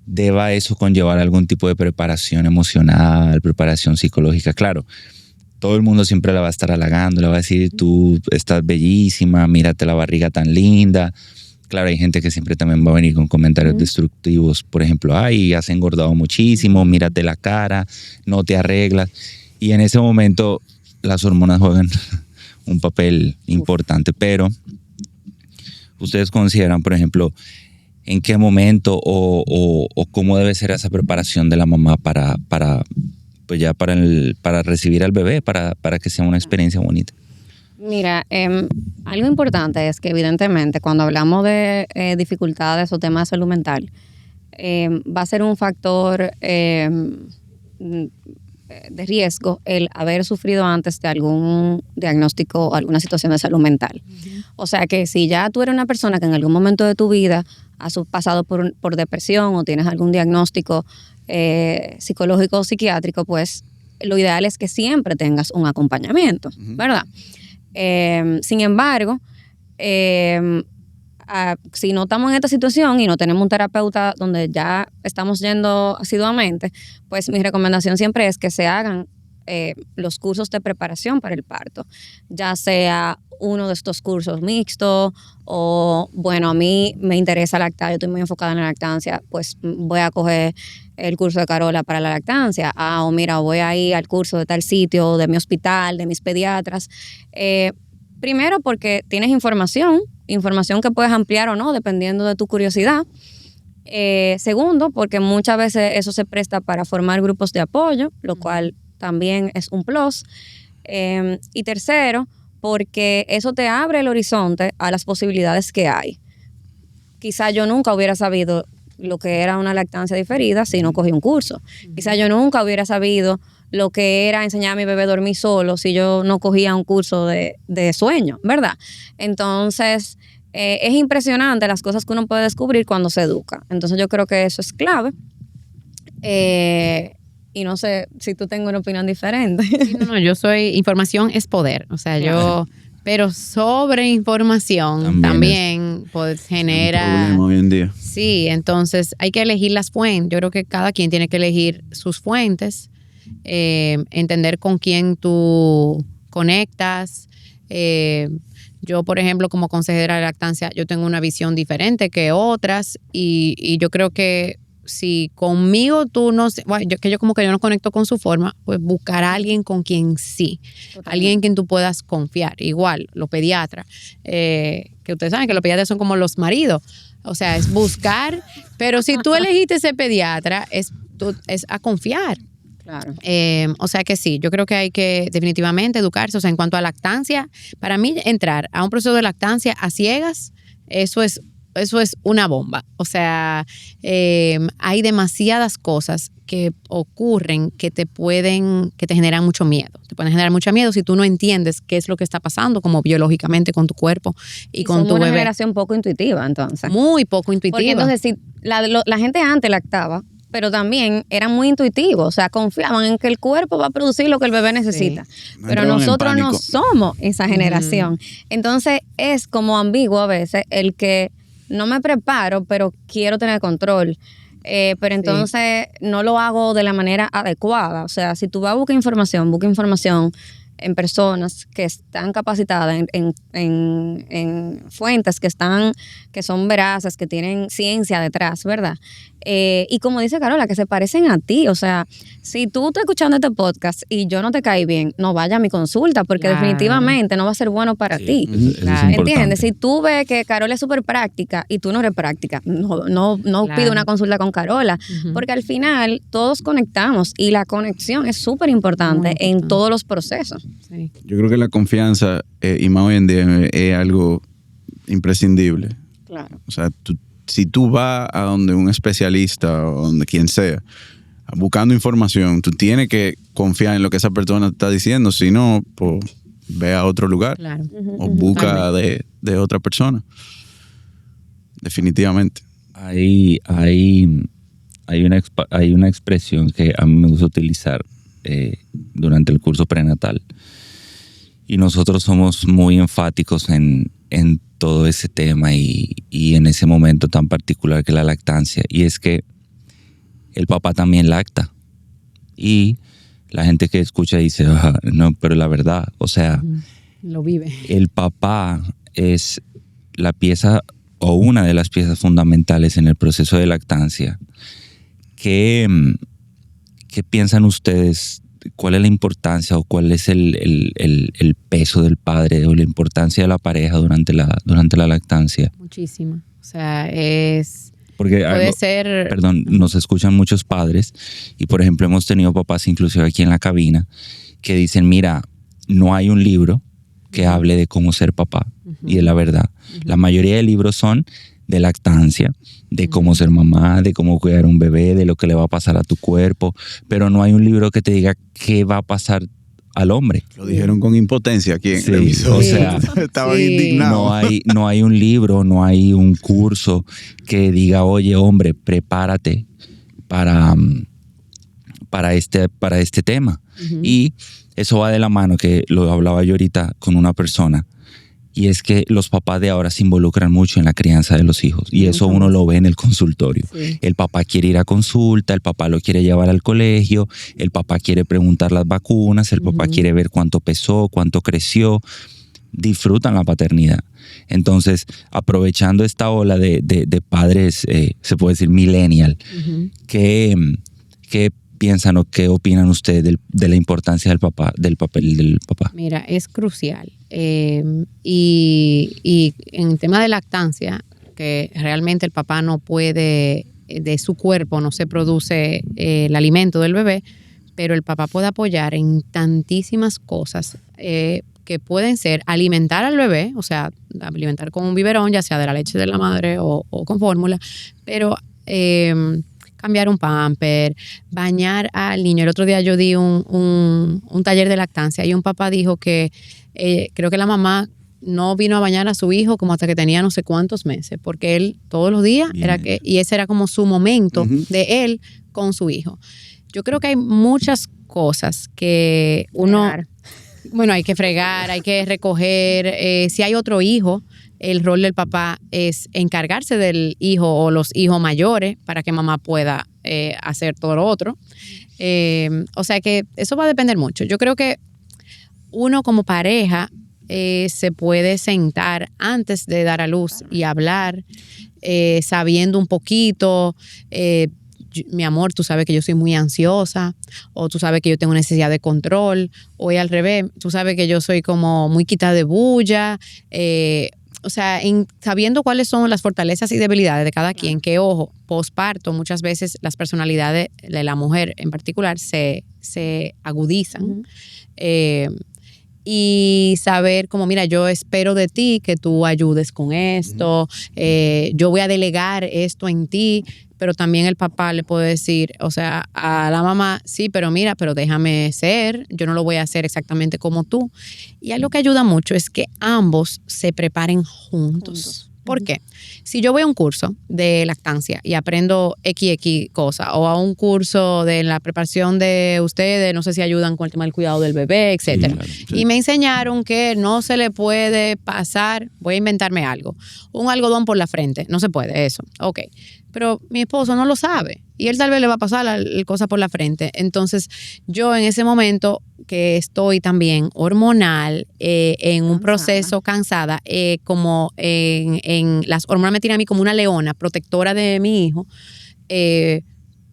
deba eso conllevar algún tipo de preparación emocional, preparación psicológica? Claro, todo el mundo siempre la va a estar halagando, le va a decir, tú estás bellísima, mírate la barriga tan linda. Claro, hay gente que siempre también va a venir con comentarios destructivos. Por ejemplo, ay, has engordado muchísimo, mírate la cara, no te arreglas. Y en ese momento las hormonas juegan un papel importante. Pero, ¿ustedes consideran, por ejemplo, en qué momento o cómo debe ser esa preparación de la mamá para recibir al bebé, para que sea una experiencia bonita? Mira, algo importante es que evidentemente cuando hablamos de dificultades o temas de salud mental, va a ser un factor de riesgo el haber sufrido antes de algún diagnóstico o alguna situación de salud mental. O sea que si ya tú eres una persona que en algún momento de tu vida has pasado por depresión o tienes algún diagnóstico psicológico o psiquiátrico, pues lo ideal es que siempre tengas un acompañamiento, ¿verdad? Sin embargo, si no estamos en esta situación y no tenemos un terapeuta donde ya estamos yendo asiduamente, pues mi recomendación siempre es que se hagan los cursos de preparación para el parto, ya sea uno de estos cursos mixtos o, bueno, a mí me interesa lactar, yo estoy muy enfocada en la lactancia, pues voy a coger el curso de Carola para la lactancia, o mira, voy a ir al curso de tal sitio, de mi hospital, de mis pediatras. Primero porque tienes información que puedes ampliar o no, dependiendo de tu curiosidad. Segundo, porque muchas veces eso se presta para formar grupos de apoyo, lo cual también es un plus. Y tercero, porque eso te abre el horizonte a las posibilidades que hay. Quizá yo nunca hubiera sabido lo que era una lactancia diferida si no cogí un curso. Quizá yo nunca hubiera sabido lo que era enseñar a mi bebé a dormir solo si yo no cogía un curso de sueño, ¿verdad? Entonces, es impresionante las cosas que uno puede descubrir cuando se educa. Entonces, yo creo que eso es clave. Y no sé si tú tengas una opinión diferente. Sí, no, yo soy, información es poder. O sea, yo, pero sobre información también pues, genera... un problema hoy en día. Sí, entonces hay que elegir las fuentes. Yo creo que cada quien tiene que elegir sus fuentes, entender con quién tú conectas. Yo, por ejemplo, como consejera de lactancia, yo tengo una visión diferente que otras y yo creo que si conmigo tú no sé, bueno, yo como que yo no conecto con su forma, pues buscar a alguien con quien sí. Totalmente. Alguien en quien tú puedas confiar. Igual, los pediatras, que ustedes saben que los pediatras son como los maridos. O sea, es buscar, pero si tú elegiste ese pediatra, es a confiar. Claro. O sea que sí, yo creo que hay que definitivamente educarse. O sea, en cuanto a lactancia, para mí entrar a un proceso de lactancia a ciegas, eso es una bomba. O sea, hay demasiadas cosas que ocurren que te generan mucho miedo. Te pueden generar mucho miedo si tú no entiendes qué es lo que está pasando como biológicamente con tu cuerpo y con tu bebé. Es una generación poco intuitiva, entonces. Muy poco intuitiva. Porque entonces si la gente antes lactaba, pero también eran muy intuitivos, o sea, confiaban en que el cuerpo va a producir lo que el bebé necesita. Sí. Pero nosotros no somos esa generación. Entonces es como ambiguo a veces el que no me preparo, pero quiero tener control. Pero entonces no lo hago de la manera adecuada. O sea, si tú vas a busca información en personas que están capacitadas, en fuentes que son veraces, que tienen ciencia detrás, ¿verdad? Y como dice Carola, que se parecen a ti. O sea, si tú estás escuchando este podcast y yo no te caí bien, no vaya a mi consulta, porque definitivamente no va a ser bueno para ti. ¿Entiendes? Si tú ves que Carola es súper práctica y tú no eres práctica, no pide una consulta con Carola, porque al final todos conectamos y la conexión es súper importante en todos los procesos. Sí. Yo creo que la confianza, y más hoy en día, es algo imprescindible. Claro. O sea, si tú vas a donde un especialista o donde quien sea, buscando información, tú tienes que confiar en lo que esa persona te está diciendo. Si no, pues ve a otro lugar. Claro. O busca de otra persona. Definitivamente. Hay una expresión que a mí me gusta utilizar durante el curso prenatal. Y nosotros somos muy enfáticos en todo ese tema y en ese momento tan particular que la lactancia. Y es que el papá también lacta. Y la gente que escucha dice, no, pero la verdad, o sea, lo vive. El papá es la pieza o una de las piezas fundamentales en el proceso de lactancia. ¿Qué piensan ustedes? ¿Cuál es la importancia o cuál es el peso del padre o la importancia de la pareja durante la lactancia? Muchísima. O sea, porque puede ser... Perdón, nos escuchan muchos padres y, por ejemplo, hemos tenido papás inclusive aquí en la cabina que dicen, mira, no hay un libro que hable de cómo ser papá. Y es la verdad. La mayoría de libros son de lactancia, de cómo ser mamá, de cómo cuidar a un bebé, de lo que le va a pasar a tu cuerpo, pero no hay un libro que te diga qué va a pasar al hombre. Lo dijeron con impotencia aquí en el episodio. O sea, estaban indignados. No hay un libro, no hay un curso que diga, oye, hombre, prepárate para este tema. Y eso va de la mano, que lo hablaba yo ahorita con una persona, y es que los papás de ahora se involucran mucho en la crianza de los hijos. Y eso uno lo ve en el consultorio. Sí. El papá quiere ir a consulta, el papá lo quiere llevar al colegio, el papá quiere preguntar las vacunas, el papá quiere ver cuánto pesó, cuánto creció. Disfrutan la paternidad. Entonces, aprovechando esta ola de padres, se puede decir millennial, ¿qué piensan o qué opinan ustedes de la importancia del papel del papá? Mira, es crucial. Y en el tema de lactancia, que realmente el papá no puede de su cuerpo no se produce el alimento del bebé, pero el papá puede apoyar en tantísimas cosas que pueden ser alimentar al bebé, o sea, alimentar con un biberón, ya sea de la leche de la madre o con fórmula, pero cambiar un pamper, bañar al niño. El otro día yo di un taller de lactancia y un papá dijo que creo que la mamá no vino a bañar a su hijo como hasta que tenía no sé cuántos meses, porque él todos los días y ese era como su momento de él con su hijo. Yo creo que hay muchas cosas que bueno, hay que fregar, hay que recoger. Si hay otro hijo, el rol del papá es encargarse del hijo o los hijos mayores para que mamá pueda hacer todo lo otro. O sea que eso va a depender mucho. Yo creo que uno como pareja se puede sentar antes de dar a luz y hablar, sabiendo un poquito, mi amor, tú sabes que yo soy muy ansiosa, o tú sabes que yo tengo necesidad de control, o al revés, tú sabes que yo soy como muy quitada de bulla, o sea, sabiendo cuáles son las fortalezas y debilidades de cada quien, que ojo, posparto, muchas veces las personalidades de la mujer en particular se agudizan. Y saber como, mira, yo espero de ti que tú ayudes con esto, yo voy a delegar esto en ti, pero también el papá le puede decir, o sea, a la mamá, sí, pero mira, pero déjame ser, yo no lo voy a hacer exactamente como tú. Y algo que ayuda mucho es que ambos se preparen juntos. ¿Por qué? Si yo voy a un curso de lactancia y aprendo XX cosa, o a un curso de la preparación de ustedes, no sé si ayudan con el tema del cuidado del bebé, etcétera, y me enseñaron que no se le puede pasar, voy a inventarme algo, un algodón por la frente, no se puede eso, ok, pero mi esposo no lo sabe y él tal vez le va a pasar la cosa por la frente. Entonces yo en ese momento que estoy también hormonal, en un proceso cansada, como en las hormonas me tiran a mí como una leona protectora de mi hijo,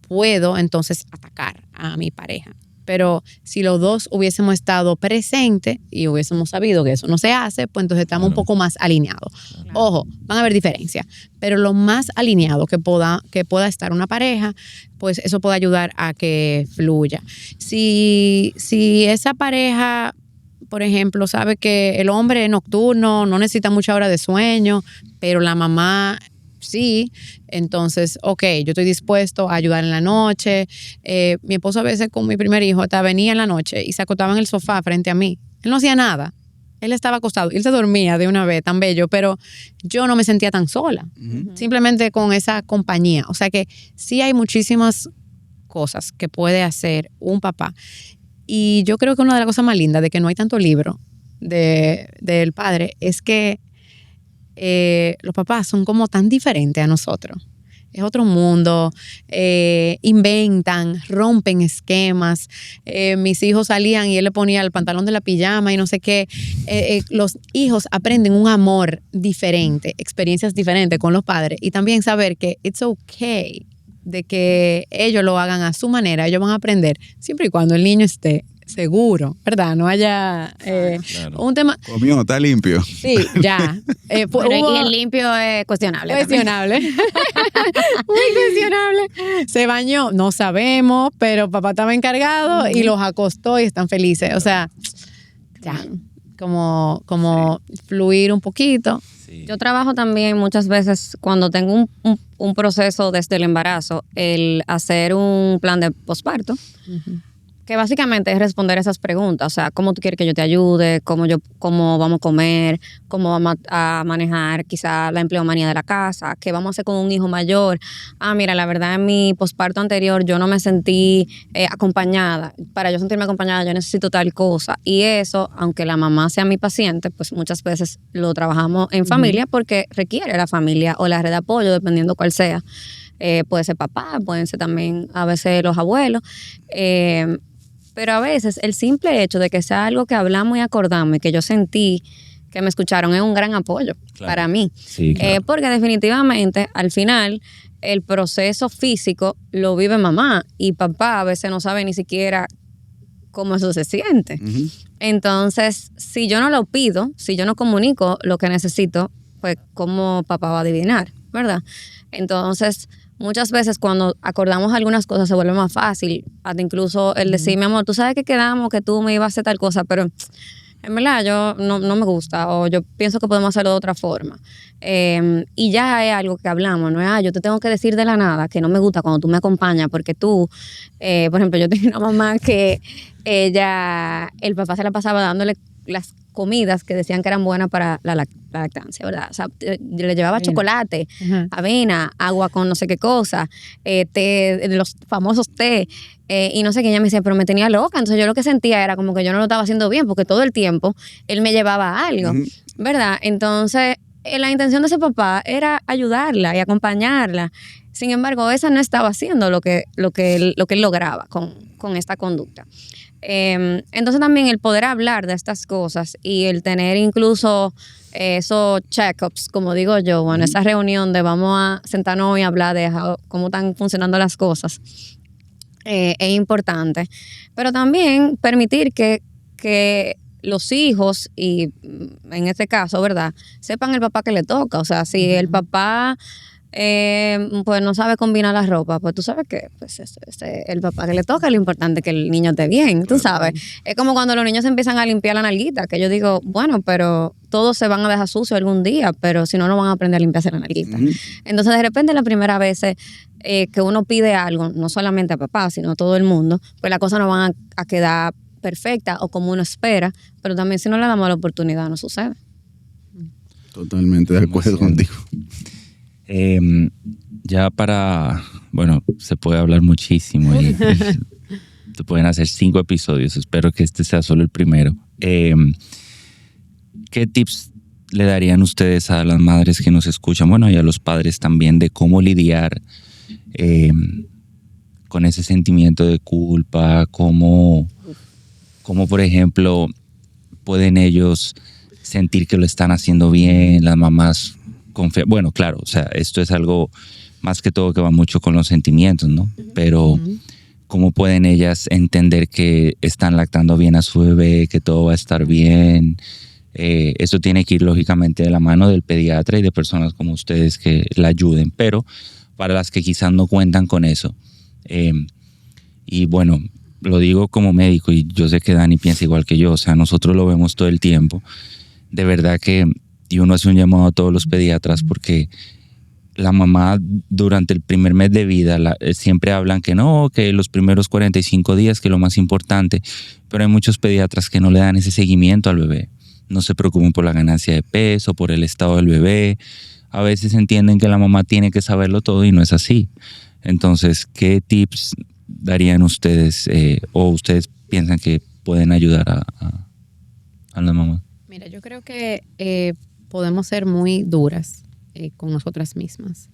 puedo entonces atacar a mi pareja. Pero si los dos hubiésemos estado presentes y hubiésemos sabido que eso no se hace, pues entonces estamos un poco más alineados. Ojo, van a haber diferencias, pero lo más alineado que pueda estar una pareja, pues eso puede ayudar a que fluya. Si esa pareja, por ejemplo, sabe que el hombre es nocturno, no necesita mucha hora de sueño, pero la mamá sí, entonces, ok, yo estoy dispuesto a ayudar en la noche. Mi esposo a veces con mi primer hijo hasta venía en la noche y se acostaba en el sofá frente a mí. Él no hacía nada. Él estaba acostado, él se dormía de una vez, tan bello, pero yo no me sentía tan sola, simplemente con esa compañía. O sea que sí hay muchísimas cosas que puede hacer un papá. Y yo creo que una de las cosas más lindas de que no hay tanto libro del padre es que los papás son como tan diferentes a nosotros. Es otro mundo, inventan, rompen esquemas. Mis hijos salían y él le ponía el pantalón de la pijama y no sé qué. Los hijos aprenden un amor diferente, experiencias diferentes con los padres, y también saber que it's okay de que ellos lo hagan a su manera. Ellos van a aprender siempre y cuando el niño esté seguro, ¿verdad? No haya un tema. Comió, está limpio. Sí, ya. Pero y el limpio es cuestionable. Cuestionable. Muy cuestionable. Se bañó, no sabemos, pero papá estaba encargado y los acostó y están felices. O sea, ya, como fluir un poquito. Sí. Yo trabajo también muchas veces cuando tengo un proceso desde el embarazo, el hacer un plan de posparto. Que básicamente es responder esas preguntas, o sea, cómo tú quieres que yo te ayude, cómo vamos a comer, cómo vamos a manejar quizá la empleomanía de la casa, qué vamos a hacer con un hijo mayor. Mira, la verdad en mi posparto anterior yo no me sentí acompañada. Para yo sentirme acompañada yo necesito tal cosa. Y eso, aunque la mamá sea mi paciente, pues muchas veces lo trabajamos en familia porque requiere la familia o la red de apoyo, dependiendo cuál sea. Puede ser papá, pueden ser también a veces los abuelos. Pero a veces el simple hecho de que sea algo que hablamos y acordamos y que yo sentí que me escucharon es un gran apoyo para mí. Sí, claro. Porque definitivamente al final el proceso físico lo vive mamá y papá a veces no sabe ni siquiera cómo eso se siente. Entonces, si yo no lo pido, si yo no comunico lo que necesito, pues cómo papá va a adivinar, ¿verdad? Entonces, muchas veces cuando acordamos algunas cosas se vuelve más fácil, hasta incluso el decir, mi amor, tú sabes que quedamos que tú me ibas a hacer tal cosa, pero en verdad yo no me gusta, o yo pienso que podemos hacerlo de otra forma. Y ya es algo que hablamos, no es, yo te tengo que decir de la nada que no me gusta cuando tú me acompañas, porque tú, por ejemplo, yo tengo una mamá que el papá se la pasaba dándole las comidas que decían que eran buenas para la lactancia, ¿verdad? O sea, le llevaba chocolate, avena, agua con no sé qué cosa, té, los famosos té, y no sé qué. Ella me decía, pero me tenía loca. Entonces yo lo que sentía era como que yo no lo estaba haciendo bien, porque todo el tiempo él me llevaba algo, ¿verdad? Entonces la intención de ese papá era ayudarla y acompañarla. Sin embargo, esa no estaba haciendo lo que él lograba con esta conducta. Entonces también el poder hablar de estas cosas y el tener incluso esos check-ups, como digo yo, bueno, esa reunión de vamos a sentarnos y hablar de cómo están funcionando las cosas, es importante. Pero también permitir que los hijos, y en este caso, ¿verdad?, sepan el papá que le toca. O sea, si el papá pues no sabe combinar la ropa, pues tú sabes que pues el papá que le toca, lo importante es que el niño esté bien, tú sabes. Es como cuando los niños se empiezan a limpiar la nalguita, que yo digo, bueno, pero todos se van a dejar sucio algún día, pero si no, no van a aprender a limpiarse la nalguita. Entonces, de repente, la primera vez que uno pide algo, no solamente a papá, sino a todo el mundo, pues las cosas no van a quedar perfectas o como uno espera, pero también si no le damos la oportunidad, no sucede. Totalmente de acuerdo contigo. Ya bueno, se puede hablar muchísimo y se pueden hacer 5 episodios. Espero que este sea solo el primero. ¿Qué tips le darían ustedes a las madres que nos escuchan? Bueno, y a los padres también, de cómo lidiar con ese sentimiento de culpa, cómo por ejemplo pueden ellos sentir que lo están haciendo bien, las mamás bueno, claro, o sea, esto es algo más que todo que va mucho con los sentimientos, ¿no? Pero ¿cómo pueden ellas entender que están lactando bien a su bebé, que todo va a estar bien? Eso tiene que ir lógicamente de la mano del pediatra y de personas como ustedes que la ayuden, pero para las que quizás no cuentan con eso. Y bueno, lo digo como médico y yo sé que Dani piensa igual que yo, o sea, nosotros lo vemos todo el tiempo. De verdad que, y uno hace un llamado a todos los pediatras porque la mamá durante el primer mes de vida siempre hablan que no, que los primeros 45 días, que es lo más importante, pero hay muchos pediatras que no le dan ese seguimiento al bebé. No se preocupan por la ganancia de peso, por el estado del bebé. A veces entienden que la mamá tiene que saberlo todo y no es así. Entonces, ¿qué tips darían ustedes o ustedes piensan que pueden ayudar a las mamás? Mira, yo creo que podemos ser muy duras con nosotras mismas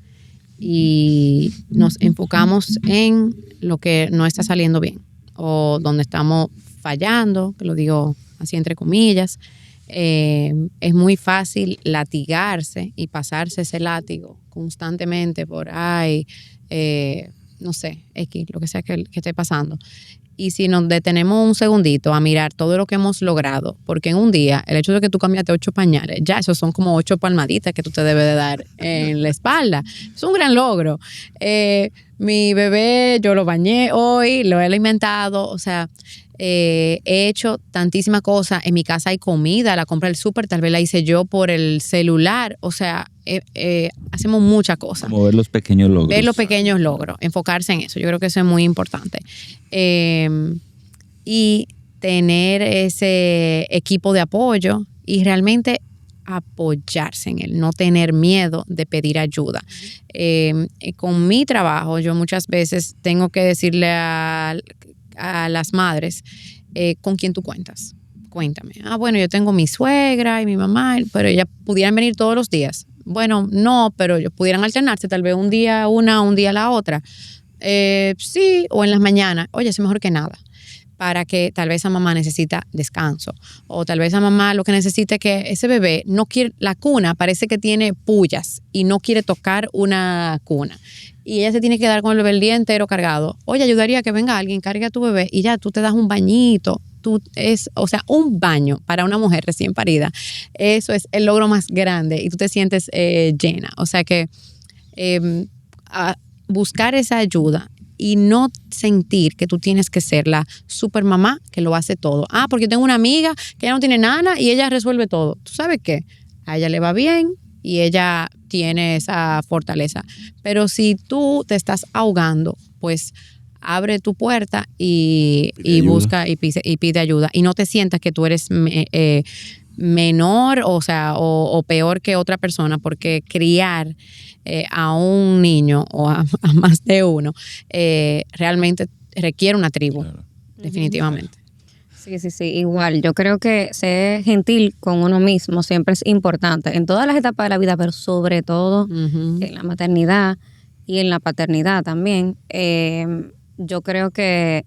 y nos enfocamos en lo que no está saliendo bien o donde estamos fallando, que lo digo así entre comillas. Es muy fácil latigarse y pasarse ese látigo constantemente por, no sé, X, lo que sea que esté pasando. Y si nos detenemos un segundito a mirar todo lo que hemos logrado, porque en un día, el hecho de que tú cambiaste 8 pañales, ya esos son como 8 palmaditas que tú te debes de dar en la espalda. Es un gran logro. Mi bebé, yo lo bañé hoy, lo he alimentado, o sea, he hecho tantísimas cosas. En mi casa hay comida, la compra del súper, tal vez la hice yo por el celular, o sea, hacemos muchas cosas. Como ver los pequeños logros. Ver los pequeños logros, enfocarse en eso. Yo creo que eso es muy importante. Y tener ese equipo de apoyo y realmente apoyarse en él, no tener miedo de pedir ayuda. Con mi trabajo, yo muchas veces tengo que decirle a las madres, ¿con quién tú cuentas? Cuéntame. Bueno, yo tengo mi suegra y mi mamá, pero ellas pudieran venir todos los días. Bueno, no, pero ellos pudieran alternarse, tal vez un día una, un día la otra. Sí, o en las mañanas. Oye, es mejor que nada. Para que tal vez esa mamá necesita descanso. O tal vez esa mamá lo que necesita es que ese bebé no quiere, la cuna parece que tiene pullas y no quiere tocar una cuna. Y ella se tiene que dar con el bebé el día entero cargado. Oye, ayudaría que venga alguien, cargue a tu bebé y ya tú te das un bañito. O sea, un baño para una mujer recién parida, eso es el logro más grande y tú te sientes llena. O sea que buscar esa ayuda y no sentir que tú tienes que ser la super mamá que lo hace todo. Porque tengo una amiga que ya no tiene nana y ella resuelve todo. ¿Tú sabes qué? A ella le va bien y ella tiene esa fortaleza. Pero si tú te estás ahogando, pues abre tu puerta y busca y pide ayuda. Y no te sientas que tú eres menor, o peor que otra persona, porque criar a un niño o a más de uno realmente requiere una tribu, claro. Definitivamente. Sí, igual. Yo creo que ser gentil con uno mismo siempre es importante en todas las etapas de la vida, pero sobre todo en la maternidad y en la paternidad también. Yo creo que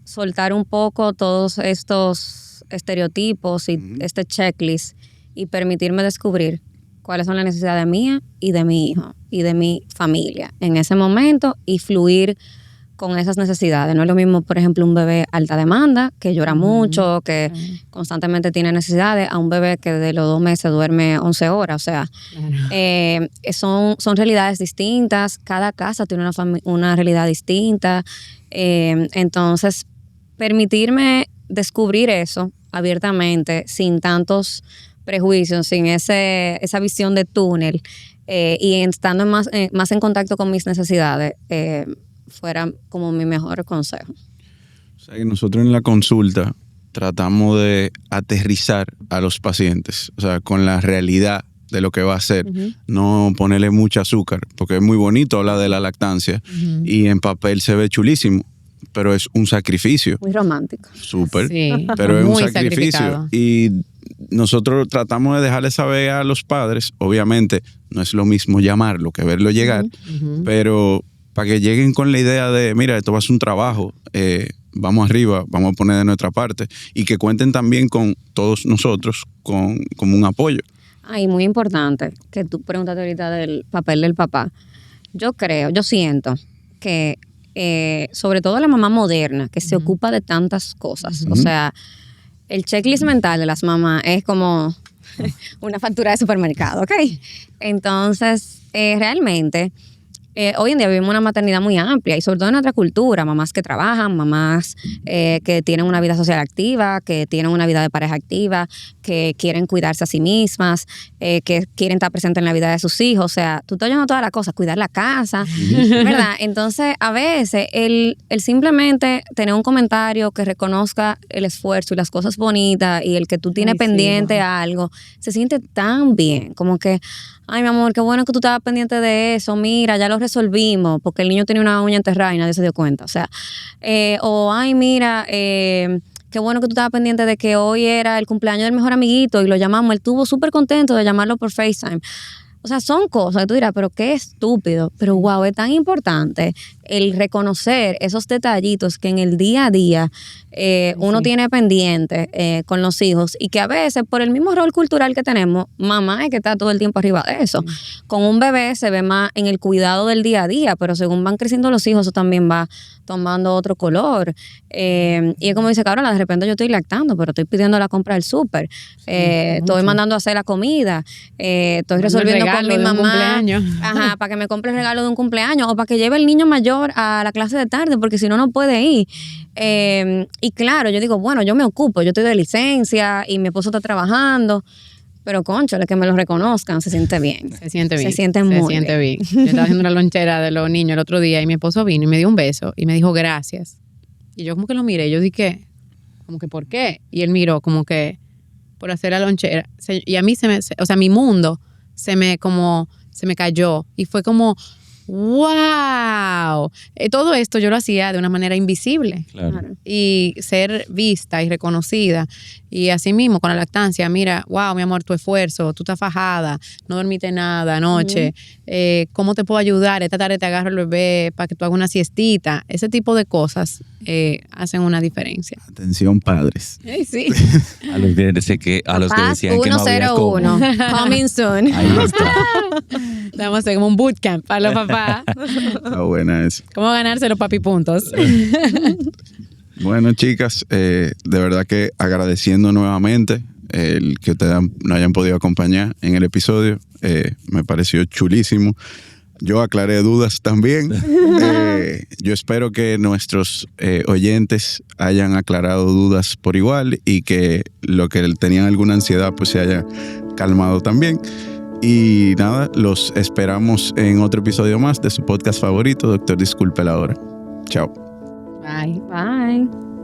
soltar un poco todos estos estereotipos y este checklist y permitirme descubrir cuáles son las necesidades mías y de mi hijo y de mi familia en ese momento y fluir con esas necesidades. No es lo mismo, por ejemplo, un bebé alta demanda, que llora mucho, que constantemente tiene necesidades, a un bebé que de los 2 meses duerme 11 horas. O sea, son realidades distintas. Cada casa tiene una realidad distinta. Entonces, permitirme descubrir eso abiertamente, sin tantos prejuicios, sin esa visión de túnel y estando más en contacto con mis necesidades, fuera como mi mejor consejo. O sea, que nosotros en la consulta tratamos de aterrizar a los pacientes, o sea, con la realidad de lo que va a hacer, no ponerle mucho azúcar, porque es muy bonito hablar de la lactancia y en papel se ve chulísimo, pero es un sacrificio. Muy romántico. Súper, sí, pero es un sacrificio. Sacrificado. Y nosotros tratamos de dejarle saber a los padres, obviamente no es lo mismo llamarlo que verlo llegar, pero para que lleguen con la idea de, mira, esto va a ser un trabajo, vamos arriba, vamos a poner de nuestra parte, y que cuenten también con todos nosotros como un apoyo. Y muy importante, que tú preguntaste ahorita del papel del papá. Yo siento que sobre todo la mamá moderna, que se ocupa de tantas cosas, o sea, el checklist mental de las mamás es como una factura de supermercado, ¿ok? Entonces, realmente, hoy en día vivimos una maternidad muy amplia y sobre todo en nuestra cultura, mamás que trabajan, mamás que tienen una vida social activa, que tienen una vida de pareja activa, que quieren cuidarse a sí mismas, que quieren estar presentes en la vida de sus hijos. O sea, tú estás oyendo todas las cosas, cuidar la casa, ¿verdad? Entonces, a veces, el simplemente tener un comentario que reconozca el esfuerzo y las cosas bonitas y el que tú tienes pendiente algo, se siente tan bien, como que, ay, mi amor, qué bueno que tú estabas pendiente de eso, mira, ya lo resolvimos, porque el niño tenía una uña enterrada y nadie se dio cuenta. O sea, ay, mira, qué bueno que tú estabas pendiente de que hoy era el cumpleaños del mejor amiguito y lo llamamos, él estuvo súper contento de llamarlo por FaceTime. O sea, son cosas que tú dirás, pero qué estúpido, pero wow, es tan importante el reconocer esos detallitos que en el día a día uno tiene pendiente con los hijos y que a veces por el mismo rol cultural que tenemos, mamá es que está todo el tiempo arriba de eso. Con un bebé se ve más en el cuidado del día a día, pero según van creciendo los hijos eso también va tomando otro color. Y es como dice Carola, de repente yo estoy lactando, pero estoy pidiendo la compra del súper, estoy mandando a hacer la comida, estoy resolviendo con mi mamá para que me compre el regalo de un cumpleaños o para que lleve el niño mayor a la clase de tarde, porque si no, no puede ir. Y claro, yo digo, bueno, yo me ocupo, yo estoy de licencia y mi esposo está trabajando, pero cónchale, que me lo reconozcan, se siente bien. Se siente bien. Se siente muy bien. Yo estaba haciendo una lonchera de los niños el otro día y mi esposo vino y me dio un beso y me dijo gracias. Y yo como que lo miré, yo dije, como que ¿por qué? Y él miró como que por hacer la lonchera. Y a mí mi mundo se me cayó y fue como, ¡wow! Todo esto yo lo hacía de una manera invisible. Claro. Y ser vista y reconocida. Y así mismo con la lactancia, mira, wow, mi amor, tu esfuerzo, tú estás fajada, no dormiste nada anoche, ¿cómo te puedo ayudar? Esta tarde te agarro el bebé para que tú hagas una siestita. Ese tipo de cosas hacen una diferencia. Atención, padres. Sí. A los que decían que no había cómo. 101, coming soon. Ahí está. Vamos a hacer como un bootcamp para los papás. Está buena eso. ¿Cómo ganarse los papipuntos? Bueno, chicas, de verdad que agradeciendo nuevamente el que ustedes nos hayan podido acompañar en el episodio. Me pareció chulísimo. Yo aclaré dudas también. Yo espero que nuestros oyentes hayan aclarado dudas por igual y que lo que tenían alguna ansiedad pues se haya calmado también. Y nada, los esperamos en otro episodio más de su podcast favorito, Doctor Disculpe la Hora. Chao. Bye. Bye.